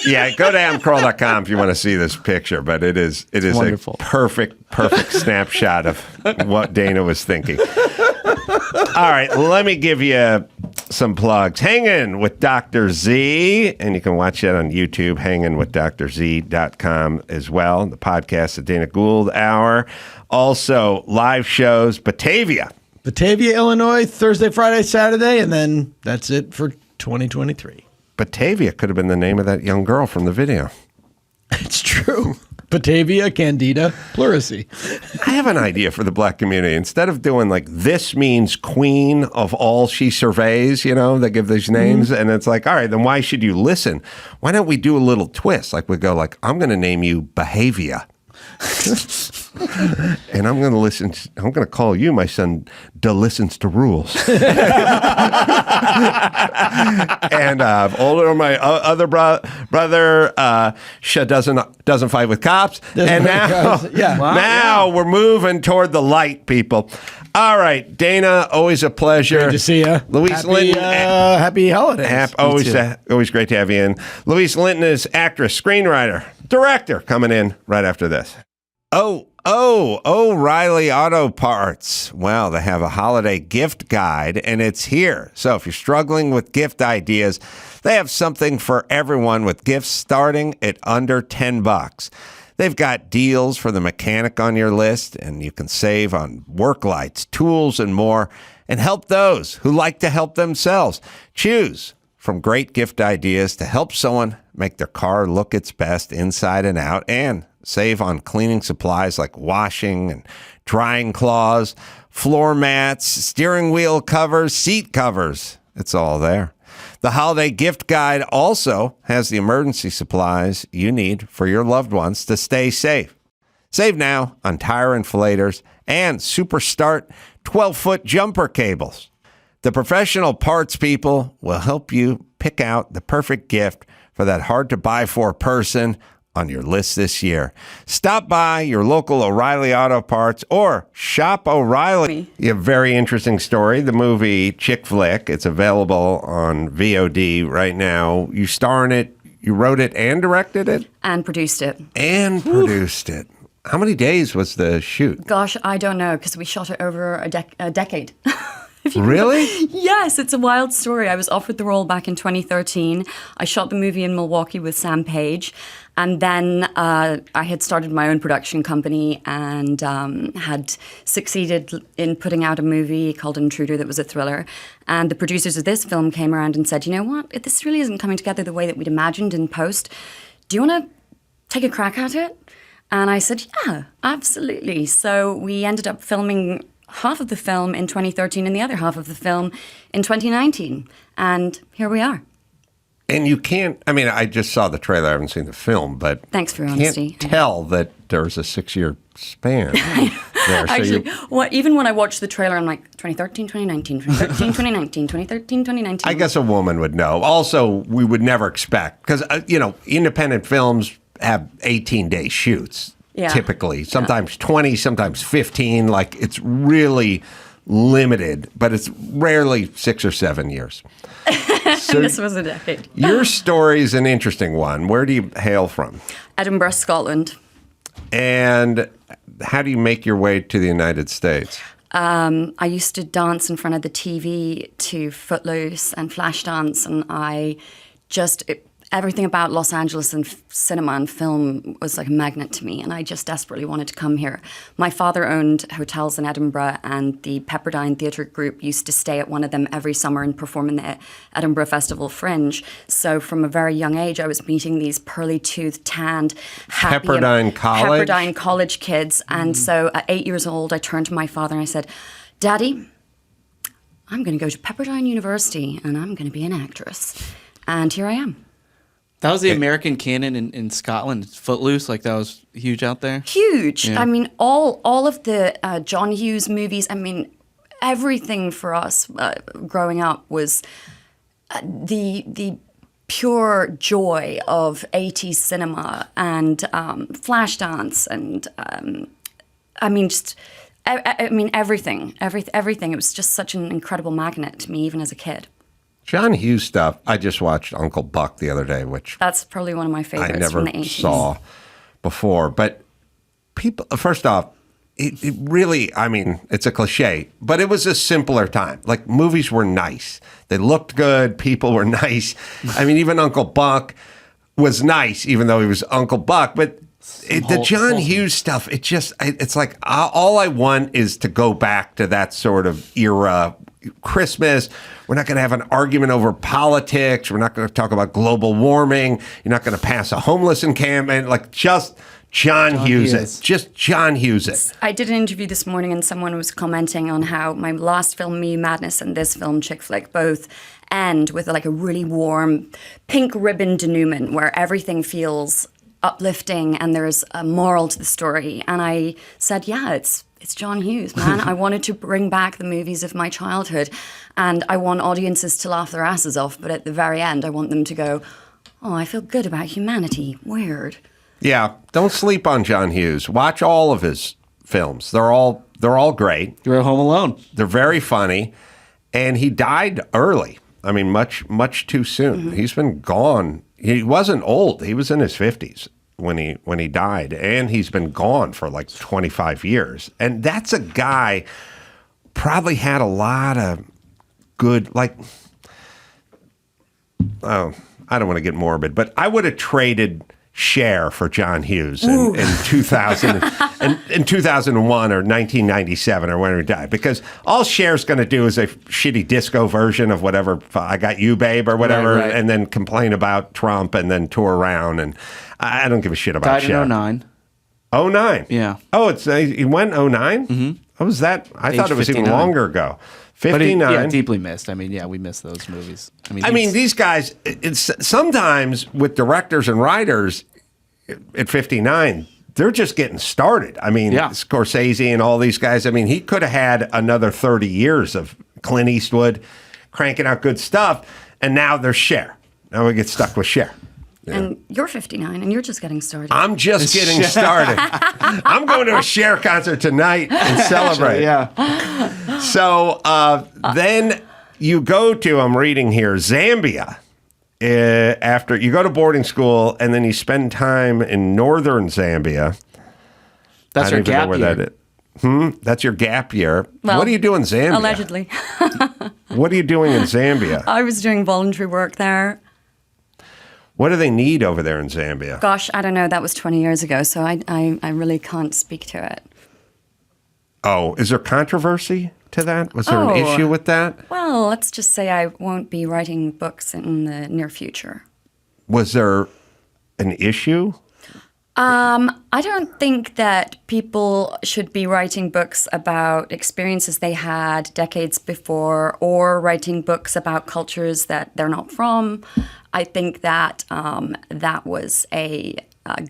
Yeah, go to amcroll.com if you want to see this picture, but it is wonderful. a perfect snapshot of what Dana was thinking. All right, let me give you some plugs. Hanging with Dr. Z, and you can watch that on YouTube, hangingwithdrz.com as well. The podcast, The Dana Gould Hour. Also, live shows, Batavia. Batavia, Illinois, Thursday, Friday, Saturday, and then that's it for 2023. Batavia could have been the name of that young girl from the video. It's true. Batavia, Candida, pleurisy. I have an idea for the black community. Instead of doing like, this means queen of all she surveys, they give these names, and it's like, all right, then why should you listen? Why don't we do a little twist? Like we go like, I'm going to name you Behavia. And I'm going to call you, my son, listens to rules. And older, my other brother, doesn't fight with cops. And now we're moving toward the light, people. All right, Dana, always a pleasure. Good to see you. Louise Linton. Happy holidays. Always great to have you in. Louise Linton is actress, screenwriter, director, coming in right after this. O'Reilly Auto Parts. Well, they have a holiday gift guide, and it's here. So if you're struggling with gift ideas, they have something for everyone with gifts starting at under $10. They've got deals for the mechanic on your list, and you can save on work lights, tools, and more, and help those who like to help themselves. Choose from great gift ideas to help someone make their car look its best inside and out, and save on cleaning supplies like washing and drying cloths, floor mats, steering wheel covers, seat covers. It's all there. The holiday gift guide also has the emergency supplies you need for your loved ones to stay safe. Save now on tire inflators and Super Start 12-foot jumper cables. The professional parts people will help you pick out the perfect gift for that hard-to-buy-for person on your list this year. Stop by your local O'Reilly Auto Parts or shop O'Reilly. You have a very interesting story. The movie Chick Flick. It's available on VOD right now. You star in it. You wrote it and directed it? And produced it. And produced it. How many days was the shoot? Gosh, I don't know, because we shot it over a decade. Really? Yes, it's a wild story. I was offered the role back in 2013. I shot the movie in Milwaukee with Sam Page. And then I had started my own production company and had succeeded in putting out a movie called Intruder that was a thriller. And the producers of this film came around and said, you know what, this really isn't coming together the way that we'd imagined in post. Do you want to take a crack at it? And I said, yeah, absolutely. So we ended up filming half of the film in 2013 and the other half of the film in 2019. And here we are. And you can't, I mean, I just saw the trailer. I haven't seen the film, but thanks for your honesty. Can't tell that there's a 6-year span there. Actually, even when I watched the trailer, I'm like, 2013, 2019, 2013, 2019, 2013, 2019. I guess a woman would know. Also, we would never expect, because, independent films have 18-day shoots. Yeah. Typically, sometimes 20, sometimes 15. Like, it's really limited, but it's rarely 6 or 7 years. So this was a decade. Your story is an interesting one. Where do you hail from? Edinburgh, Scotland. And how do you make your way to the United States? I used to dance in front of the TV to Footloose and Flashdance, and I just... everything about Los Angeles and cinema and film was like a magnet to me, and I just desperately wanted to come here. My father owned hotels in Edinburgh, and the Pepperdine Theatre Group used to stay at one of them every summer and perform in the Edinburgh Festival Fringe. So from a very young age, I was meeting these pearly-toothed, tanned, happy Pepperdine College kids. And so at 8 years old, I turned to my father and I said, Daddy, I'm going to go to Pepperdine University, and I'm going to be an actress. And here I am. That was the American canon in Scotland. Footloose, like that was huge out there. Huge. Yeah. I mean, all of the John Hughes movies. I mean, everything for us growing up was the pure joy of 80s cinema and Flashdance and everything. Everything. It was just such an incredible magnet to me, even as a kid. John Hughes stuff. I just watched Uncle Buck the other day, which that's probably one of my favorites I never from the 80s. Saw before. But people, first off, it really, I mean, it's a cliche, but it was a simpler time. Like, movies were nice. They looked good. People were nice. I mean, even Uncle Buck was nice, even though he was Uncle Buck. But the John Hughes stuff, it's like all I want is to go back to that sort of era. Christmas, we're not going to have an argument over politics. We're not going to talk about global warming. You're not going to pass a homeless encampment. Like, just John Hughes it. Just John Hughes it. I did an interview this morning and someone was commenting on how my last film, Me Madness, and this film, Chick Flick, both end with like a really warm pink ribbon denouement where everything feels uplifting and there's a moral to the story. And I said, yeah, it's John Hughes, man. I wanted to bring back the movies of my childhood, and I want audiences to laugh their asses off, but at the very end, I want them to go, oh, I feel good about humanity. Weird. Yeah, don't sleep on John Hughes. Watch all of his films. They're all great. You're at Home Alone. They're very funny, and he died early. I mean, much too soon. Mm-hmm. He's been gone. He wasn't old. He was in his 50s. when he died, and he's been gone for like 25 years. And that's a guy probably had a lot of good, like, oh, I don't want to get morbid, but I would have traded Cher for John Hughes in 2000, in 2001 or 1997 or whenever he died, because all Cher's going to do is a shitty disco version of whatever I Got You Babe or whatever, Right. and then complain about Trump and then tour around, and I don't give a shit about Died Cher. in 09. 09? Yeah. Oh, he went 09? Mm-hmm. What was that? I thought it was 59. even longer ago. But 59. deeply missed. I mean, yeah, we missed those movies. I mean, these guys, it's sometimes with directors and writers at 59, they're just getting started. I mean, Scorsese and all these guys, I mean, he could have had another 30 years of Clint Eastwood cranking out good stuff, and now there's Cher. Now we get stuck with Cher. And you're 59, and you're just getting started. I'm just getting started. I'm going to a Cher concert tonight and celebrate. Yeah. So then you go to, I'm reading here, Zambia. After you go to boarding school, and then you spend time in northern Zambia. That's your gap year. That's your gap year. Well, what do you do in Zambia? Allegedly. What are you doing in Zambia? I was doing voluntary work there. What do they need over there in Zambia? Gosh, I don't know. That was 20 years ago, so I really can't speak to it. Oh, is there controversy to that? Was there an issue with that? Well, let's just say I won't be writing books in the near future. Was there an issue? I don't think that people should be writing books about experiences they had decades before, or writing books about cultures that they're not from. I think that that was a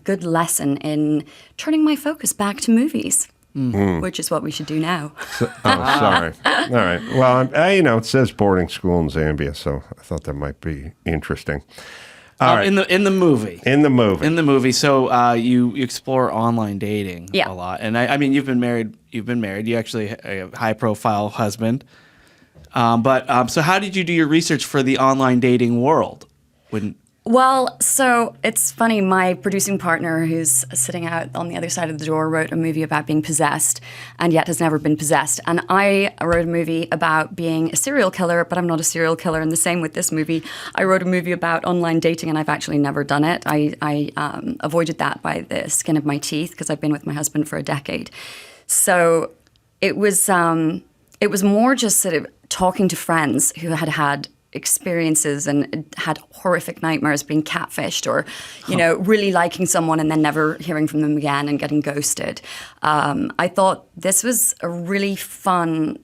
good lesson in turning my focus back to movies, which is what we should do now. Sorry. All right. Well, it says boarding school in Zambia, so I thought that might be interesting. All right. In the movie. In the movie. So you explore online dating a lot, and I mean, you've been married. You actually have a high-profile husband. So how did you do your research for the online dating world? Well, so it's funny. My producing partner, who's sitting out on the other side of the door, wrote a movie about being possessed and yet has never been possessed. And I wrote a movie about being a serial killer, but I'm not a serial killer. And the same with this movie. I wrote a movie about online dating, and I've actually never done it. I avoided that by the skin of my teeth because I've been with my husband for a decade. So it was more just sort of talking to friends who had had experiences and had horrific nightmares being catfished, or really liking someone and then never hearing from them again and getting ghosted. I thought this was a really fun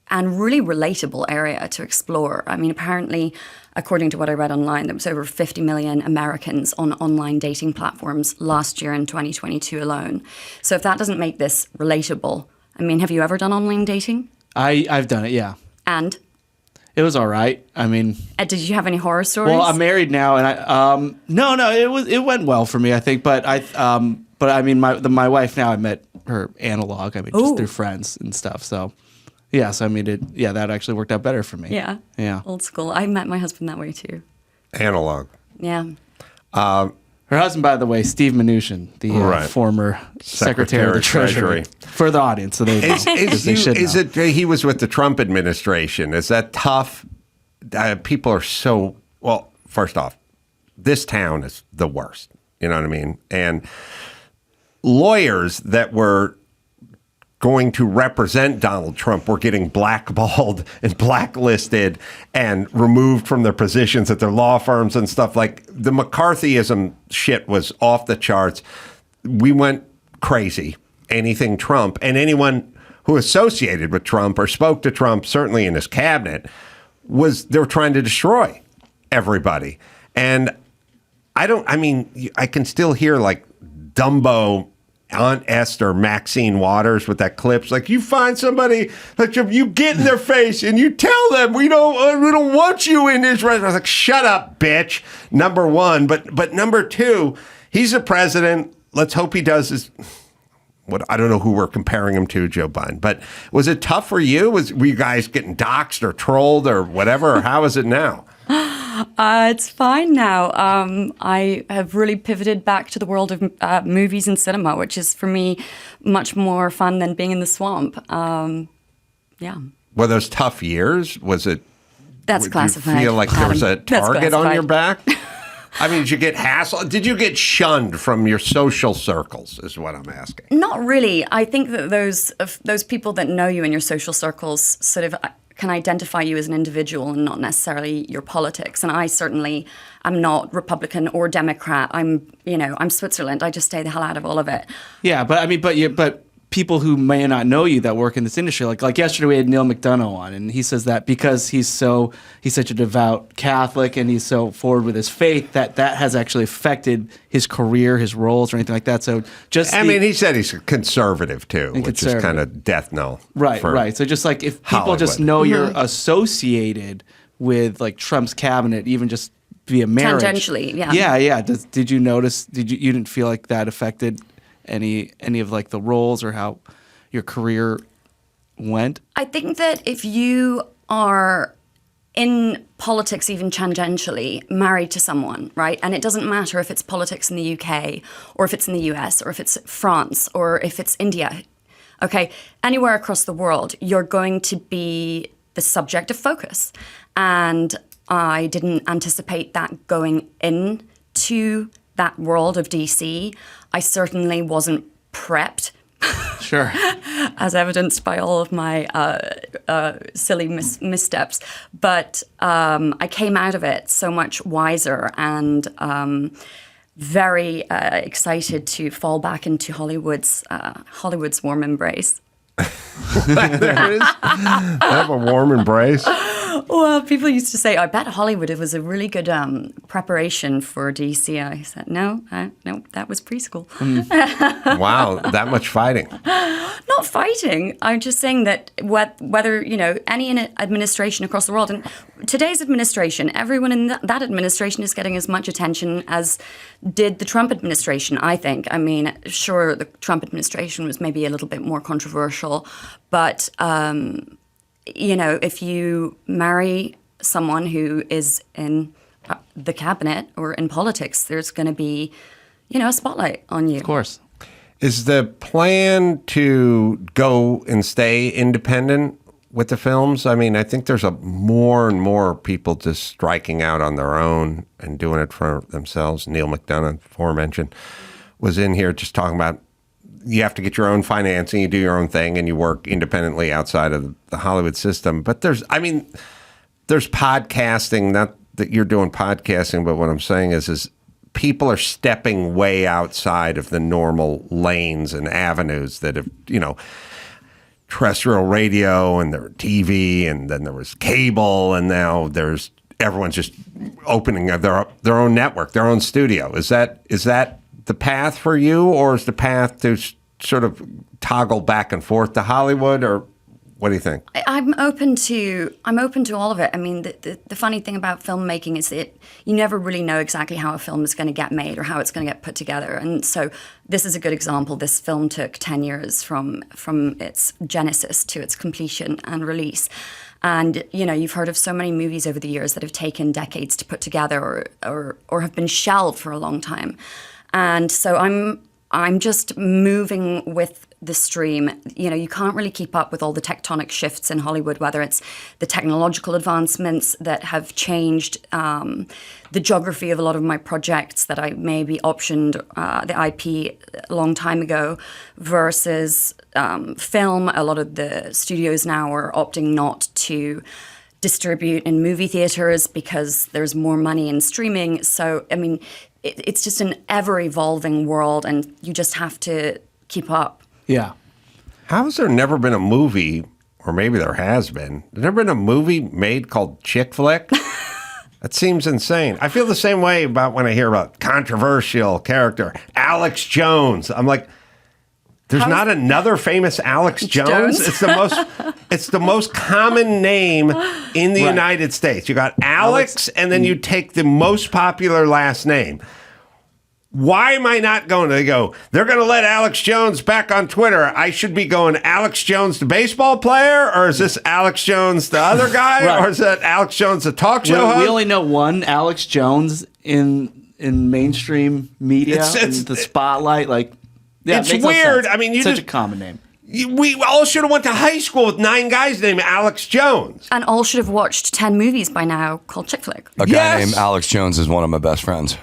and really relatable area to explore. I mean, apparently, according to what I read online, there was over 50 million Americans on online dating platforms last year in 2022 alone. So if that doesn't make this relatable, I mean, have you ever done online dating? I've done it, yeah. And? It was all right. I mean, did you have any horror stories? Well, I'm married now, and it went well for me, I think. But I mean, my wife now, I met her analog. I mean, just through friends and stuff. So, yes, I mean, that actually worked out better for me. Yeah, old school. I met my husband that way too. Analog. Yeah. Her husband, by the way, Steve Mnuchin, the former Secretary of the Treasury. For the audience, so they he was with the Trump administration. Is that tough? People are so, well, first off, this town is the worst. You know what I mean? And lawyers that were going to represent Donald Trump were getting blackballed and blacklisted and removed from their positions at their law firms and stuff. Like, the McCarthyism shit was off the charts. We went crazy. Anything Trump, and anyone who associated with Trump or spoke to Trump, certainly in his cabinet, they were trying to destroy everybody. And I can still hear like Dumbo, Aunt Esther, Maxine Waters with that clips. Like, you find somebody, like, you get in their face and you tell them, we don't want you in this restaurant. I was like, shut up, bitch. Number one. But number two, he's the president. Let's hope he does his, I don't know who we're comparing him to, Joe Biden. But was it tough for you? Were you guys getting doxxed or trolled or whatever? Or how is it now? It's fine now. I have really pivoted back to the world of movies and cinema, which is for me much more fun than being in the swamp. Yeah. Were those tough years? Was it? That's classified. Did you feel like there was a target on your back? I mean, did you get hassled? Did you get shunned from your social circles, is what I'm asking. Not really. I think that those people that know you in your social circles sort of can identify you as an individual and not necessarily your politics. And I certainly am not Republican or Democrat. I'm Switzerland. I just stay the hell out of all of it. Yeah, but people who may not know you that work in this industry, like yesterday we had Neil McDonough on, and he says that because he's such a devout Catholic and he's so forward with his faith that has actually affected his career, his roles, or anything like that. So he said he's conservative too, which is kind of death knell. Right. So just like if people Hollywood. just know you're associated with like Trump's cabinet, even just via marriage. Tangentially, yeah. Yeah. Did you notice? You didn't feel like that affected any of like the roles or how your career went? I think that if you are in politics, even tangentially, married to someone, right? And it doesn't matter if it's politics in the UK or if it's in the US or if it's France or if it's India, okay? Anywhere across the world, you're going to be the subject of focus. And I didn't anticipate that going into that world of DC. I certainly wasn't prepped. Sure. As evidenced by all of my silly missteps. But I came out of it so much wiser and very excited to fall back into Hollywood's warm embrace. There is. I have a warm embrace. Well, people used to say, I bet Hollywood, it was a really good preparation for DC. I said, no, that was preschool. Wow, that much fighting. Not fighting. I'm just saying that whether, any administration across the world, and today's administration, everyone in that administration is getting as much attention as did the Trump administration, I think. I mean, sure, the Trump administration was maybe a little bit more controversial, but if you marry someone who is in the cabinet or in politics, there's going to be, a spotlight on you. Of course. Is the plan to go and stay independent with the films? I mean, I think there's more and more people just striking out on their own and doing it for themselves. Neil McDonough, aforementioned, was in here just talking about you have to get your own financing, you do your own thing, and you work independently outside of the Hollywood system. But there's podcasting, not that you're doing podcasting, but what I'm saying is people are stepping way outside of the normal lanes and avenues that have, terrestrial radio and there TV and then there was cable and now everyone's just opening their own network, their own studio. Is that the path for you, or is the path to sort of toggle back and forth to Hollywood, or what do you think? I'm open to all of it. I mean, the funny thing about filmmaking is that you never really know exactly how a film is going to get made or how it's going to get put together. And so this is a good example. This film took 10 years from its genesis to its completion and release. And, you've heard of so many movies over the years that have taken decades to put together or have been shelved for a long time. And so I'm just moving with the stream. You can't really keep up with all the tectonic shifts in Hollywood, whether it's the technological advancements that have changed the geography of a lot of my projects that I maybe optioned the IP a long time ago versus film. A lot of the studios now are opting not to distribute in movie theaters because there's more money in streaming. So, I mean, it's just an ever-evolving world, and you just have to keep up. Yeah. How has there never been a movie, or maybe there has been, never been a movie made called Chick Flick? That seems insane. I feel the same way about when I hear about controversial character, Alex Jones. I'm like, there's not another famous Alex Jones. It's the most common name in the United States. You got Alex, and then you take the most popular last name. Why am I not going? They go, they're going to let Alex Jones back on Twitter. I should be going Alex Jones, the baseball player, or is this Alex Jones, the other guy, Right. or is that Alex Jones, the talk show host? We only know one Alex Jones in mainstream media, It's- in the spotlight. Like, yeah, it's it makes no weird. sense. I mean, you such just- a common name. We all should have went to high school with 9 guys named Alex Jones. And all should have watched 10 movies by now called Chick Flick. A guy named Alex Jones is one of my best friends.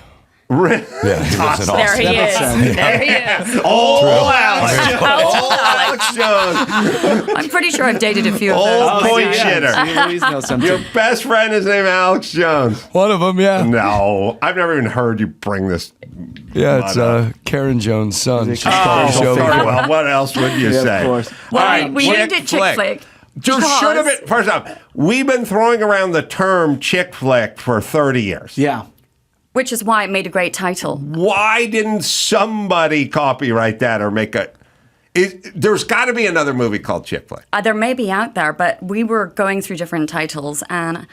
Really? Yeah, he lives in There Austin. he is. There he is. Oh, Alex Jones. Old Alex Jones. I'm pretty sure I've dated a few of Old those. point Yeah. shitter. Your best friend is named Alex Jones. One of them, yeah. No, I've never even heard you bring this. Yeah, it's Karen Jones' son. She Oh, calls the show. well, what else would you say? Of course. Well, we named it Chick Flick. There should have been. First off, we've been throwing around the term chick flick for 30 years. Yeah. Which is why it made a great title. Why didn't somebody copyright that or make a... There's got to be another movie called Chick Flick. There may be out there, but we were going through different titles and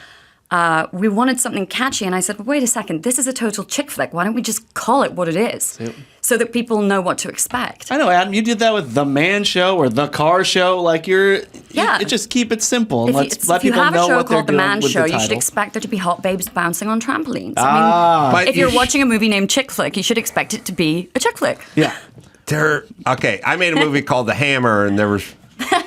we wanted something catchy. And I said, well, wait a second, this is a total chick flick. Why don't we just call it what it is so that people know what to expect? I know, Adam. You did that with The Man Show or The Car Show. Like Yeah. just keep it simple and let If people you have know a show what they're called The doing Man with Show, the you should title. expect there to be hot babes bouncing on trampolines. Ah. I mean, But if you're you watching a movie named Chick Flick, you should expect it to be a chick flick. Yeah. Okay, I made a movie called The Hammer, and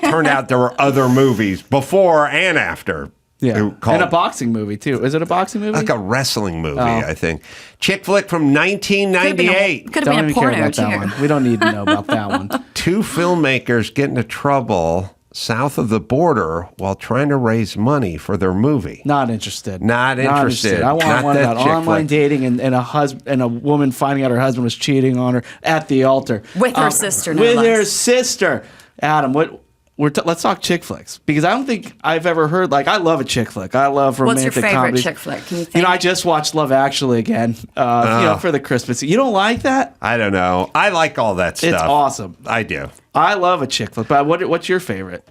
turned out there were other movies before and after. Yeah. Called, And a boxing movie, too. Is it a boxing movie? like a wrestling movie, Oh. I think. Chick flick from 1998. Could have Don't been a even care porno, about that too. one. We don't need to know about that one. 2 filmmakers get into trouble south of the border while trying to raise money for their movie. Not interested. Not interested. I want Not one that about chick online flick. dating and a woman finding out her husband was cheating on her at the altar. With her sister, no With less. her sister. Adam, let's talk chick flicks, because I don't think I've ever heard, like, I love a chick flick. I love What's romantic your favorite comedies. chick flick? Can you think? You know, I just watched Love Actually again, for the Christmas. You don't like that? I don't know. I like all that stuff. It's awesome. I do. I love a chick flick, but what's your favorite?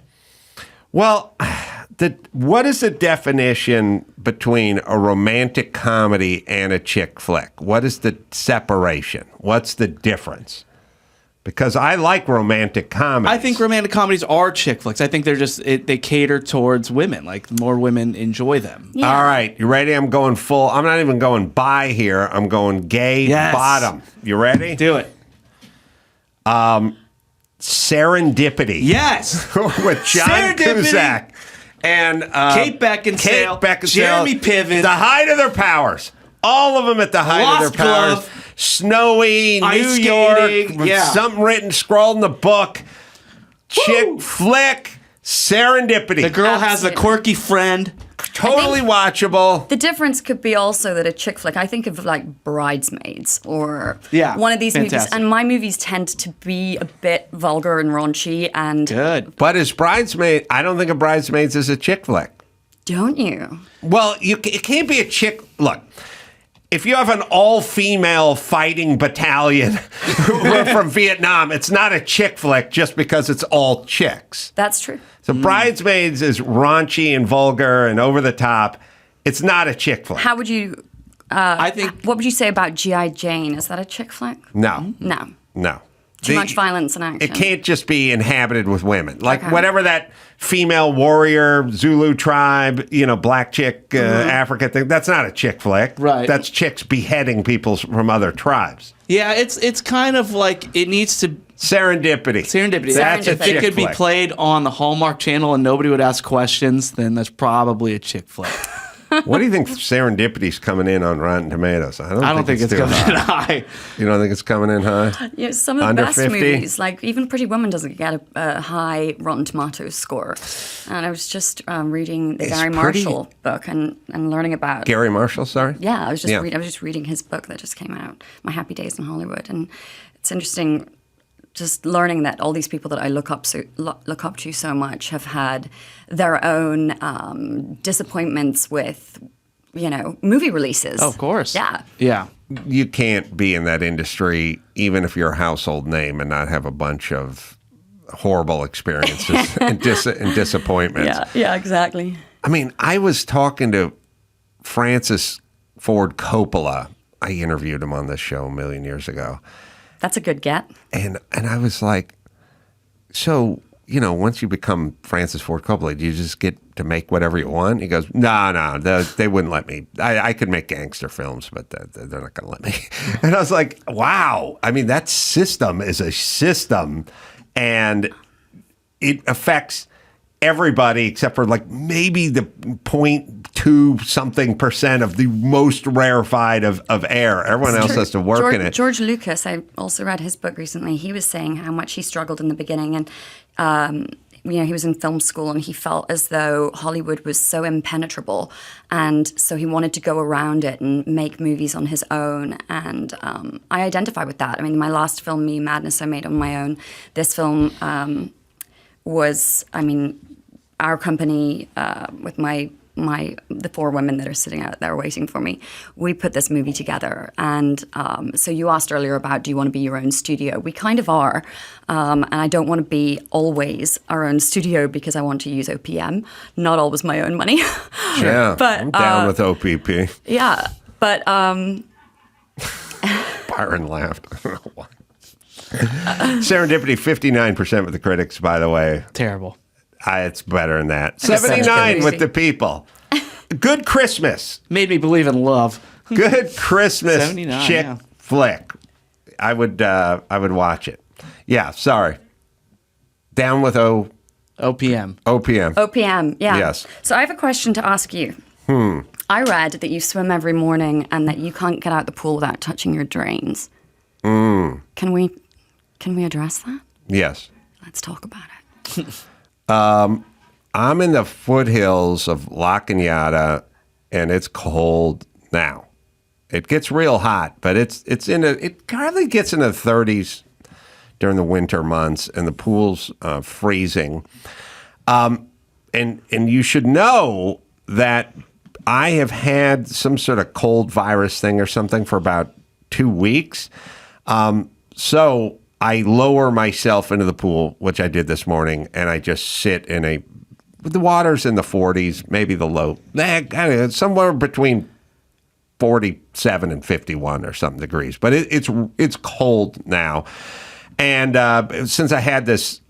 Well, what is the definition between a romantic comedy and a chick flick? What is the separation? What's the difference? Because I like romantic comedies. I think romantic comedies are chick flicks. I think they're they cater towards women. Like, more women enjoy them. Yeah. All right, you ready? I'm going full. I'm not even going bi here. I'm going gay bottom. You ready? Do it. Serendipity. Yes. With John Serendipity. Cusack and Kate Beckinsale, Jeremy Piven. The height of their powers. All of them at the height Lost of their powers. Glove. Snowy, Ice New York, skating, with yeah. something written, scrawled in the book. Chick flick, serendipity. The girl has a quirky friend. Totally watchable. The difference could be also that a chick flick, I think of like Bridesmaids or Yeah, one of these movies. fantastic. And my movies tend to be a bit vulgar and raunchy. And Good. But as Bridesmaid, I don't think of Bridesmaids as a chick flick. don't you? Well, it can't be a chick. Look, if you have an all-female fighting battalion from Vietnam, it's not a chick flick just because it's all chicks. That's true. So Bridesmaids is raunchy and vulgar and over the top. It's not a chick flick. How would you? I think. What would you say about G.I. Jane? Is that a chick flick? No, No. no. Too much violence and action. It can't just be inhabited with women. Like Okay. whatever that female warrior, Zulu tribe, black chick, Africa thing, that's not a chick flick. Right. That's chicks beheading people from other tribes. Yeah, it's kind of like it needs to. Serendipity. That's a If it chick could be flick. played on the Hallmark Channel and nobody would ask questions, then that's probably a chick flick. What do you think Serendipity's coming in on Rotten Tomatoes? I don't think it's coming too in high. You don't think it's coming in high? Yeah, some of the Under best 50? movies, like even Pretty Woman, doesn't get a high Rotten Tomatoes score. And I was just reading the It's Gary pretty- Marshall book and learning about. Gary Marshall, sorry? Yeah, I was just reading his book that just came out, My Happy Days in Hollywood, and it's interesting. Just learning that all these people that I look up to so much have had their own disappointments with, movie releases. Oh, of course. Yeah. Yeah. You can't be in that industry, even if you're a household name, and not have a bunch of horrible experiences and disappointments. Yeah, exactly. I mean, I was talking to Francis Ford Coppola. I interviewed him on this show a million years ago. That's a good get. And I was like, so, once you become Francis Ford Coppola, do you just get to make whatever you want? He goes, no, they wouldn't let me. I could make gangster films, but they're not going to let me. And I was like, wow. I mean, that system is a system, and it affects everybody except for like maybe the 0.2 something % of the most rarefied of air. Everyone else has to work in it. George Lucas, I also read his book recently. He was saying how much he struggled in the beginning, and he was in film school, and he felt as though Hollywood was so impenetrable, and so he wanted to go around it and make movies on his own. And I identify with that. I mean, my last film, Me Madness, I made on my own. This film was, our company with the 4 women that are sitting out there waiting for me, we put this movie together. And so you asked earlier about, do you want to be your own studio? We kind of are. And I don't want to be always our own studio because I want to use OPM, not always my own money. Yeah, but, I'm down with OPP. Yeah, but... Byron laughed. I don't know why. Serendipity, 59% with the critics, by the way. Terrible. It's better than that. 79 with the people. Good Christmas. Made me believe in love. Good Christmas chick flick. I would watch it. Yeah, sorry. Down with OPM. OPM, yeah. Yes. So I have a question to ask you. I read that you swim every morning and that you can't get out the pool without touching your drains. Can we address that? Yes. Let's talk about it. I'm in the foothills of La Cañada, and it's cold now. It gets real hot, but it probably gets in the 30s during the winter months, and the pool's freezing. And you should know that I have had some sort of cold virus thing or something for about 2 weeks. So I lower myself into the pool, which I did this morning, and I just sit the water's in the 40s, maybe the low, somewhere between 47 and 51 or something degrees. But it's cold now. And since I had this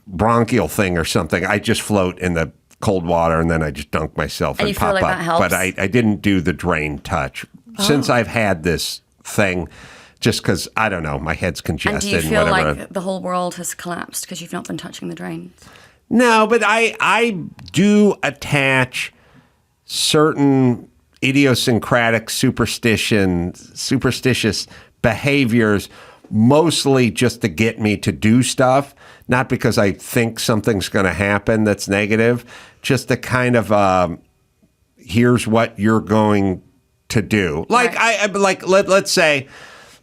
bronchial thing or something, I just float in the cold water, and then I just dunk myself and pop feel like up. that helps? But I didn't do the drain touch. Since I've had this thing, just because, I don't know, my head's congested And do you feel whatever. like the whole world has collapsed because you've not been touching the drains? No, but I do attach certain idiosyncratic superstitious behaviors mostly just to get me to do stuff, not because I think something's going to happen that's negative, just to kind of here's what you're going to do. Like let's say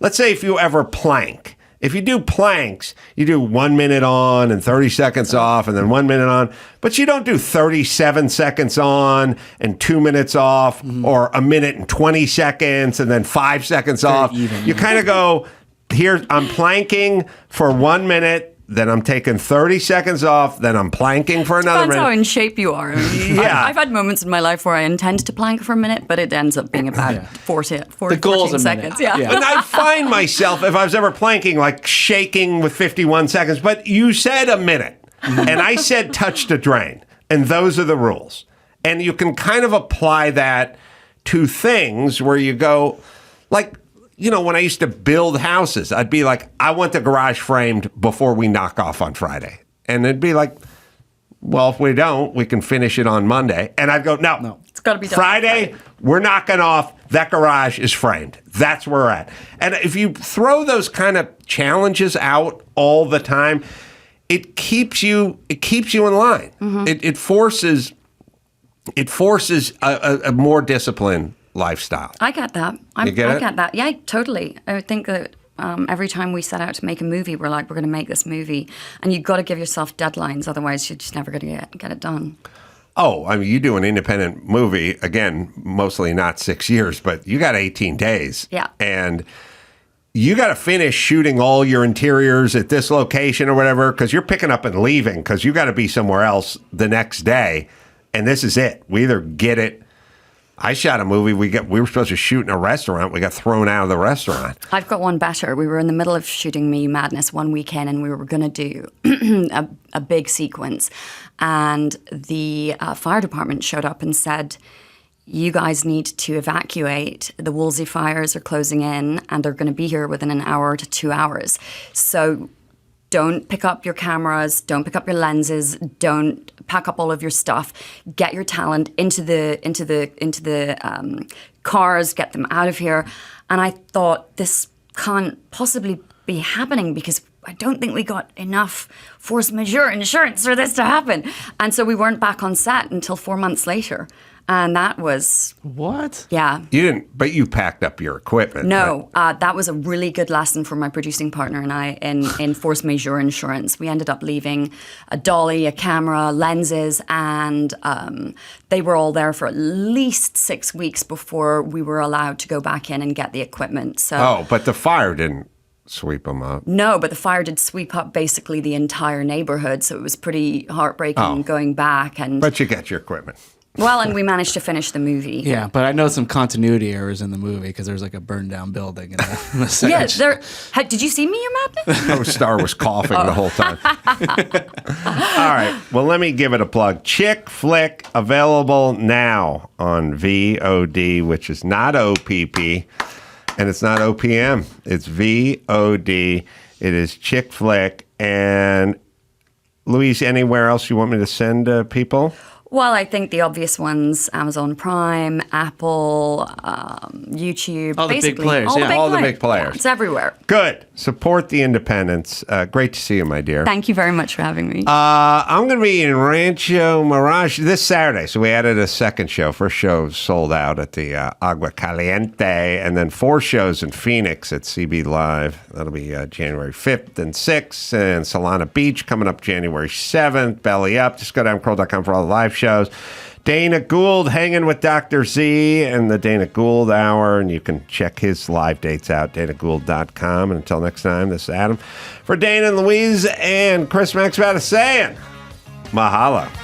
if you ever plank. If you do planks, you do 1 minute on and 30 seconds off and then 1 minute on, but you don't do 37 seconds on and 2 minutes off or a minute and 20 seconds and then 5 seconds off. You kind of go, here, I'm planking for 1 minute, then I'm taking 30 seconds off, then I'm planking for another Depends minute. how in shape you are. Yeah. I've had moments in my life where I intend to plank for a minute, but it ends up being about 14 seconds. Yeah. And I find myself, if I was ever planking, like shaking with 51 seconds. But you said a minute, and I said touch the drain. And those are the rules. And you can kind of apply that to things where you go, like, you know, when I used to build houses, I'd be like, I want the garage framed before we knock off on Friday. And it'd be like, well, if we don't, we can finish it on Monday. And I'd go, no. It's got to be done Friday, we're knocking off. That garage is framed. That's where we're at. And if you throw those kind of challenges out all the time, it keeps you in line. It forces a more disciplined lifestyle. I get that. I get that. Yeah, totally. I think that every time we set out to make a movie, we're like, we're going to make this movie. And you've got to give yourself deadlines. Otherwise, you're just never going to get it done. Oh, I mean, you do an independent movie, again, mostly not 6 years, but you got 18 days. Yeah. And you got to finish shooting all your interiors at this location or whatever, because you're picking up and leaving, because you got to be somewhere else the next day. And this is it. We either get it I shot a movie. We were supposed to shoot in a restaurant. We got thrown out of the restaurant. I've got one better. We were in the middle of shooting Me Madness one weekend, and we were going to do a big sequence. And the fire department showed up and said, you guys need to evacuate. The Woolsey fires are closing in, and they're going to be here within an hour to 2 hours. So don't pick up your cameras, don't pick up your lenses, don't pack up all of your stuff. Get your talent into the cars, get them out of here. And I thought, this can't possibly be happening because I don't think we got enough force majeure insurance for this to happen. And so we weren't back on set until 4 months later. And that was... What? Yeah. You didn't, but you packed up your equipment. No, that was a really good lesson for my producing partner and I in force majeure insurance. We ended up leaving a dolly, a camera, lenses, and they were all there for at least 6 weeks before we were allowed to go back in and get the equipment. So. Oh, but the fire didn't sweep them up. No, but the fire did sweep up basically the entire neighborhood, so it was pretty heartbreaking going back. But you got your equipment. Well, and we managed to finish the movie. Yeah, but I know some continuity errors in the movie because there's like a burned down building in the set. Yeah, did you see Me, Your Madness? No, Star was coughing the whole time. All right, well, let me give it a plug. Chick Flick, available now on VOD, which is not OPP, and it's not OPM. It's VOD. It is Chick Flick. And Louise, anywhere else you want me to send people? Well, I think the obvious ones, Amazon Prime, Apple, YouTube. All the big players. All the big players. Yeah, it's everywhere. Good. Support the independents. Great to see you, my dear. Thank you very much for having me. I'm going to be in Rancho Mirage this Saturday. So we added a second show. First show sold out at the Agua Caliente. And then 4 shows in Phoenix at CB Live. That'll be January 5th and 6th. And Solana Beach coming up January 7th. Belly Up. Just go to adamcarolla.com for all the live shows. Dana Gould hanging with Dr. Z and the Dana Gould Hour, and you can check his live dates out, danagould.com. And until next time, this is Adam for Dana and Louise and Chris Max saying, mahalo.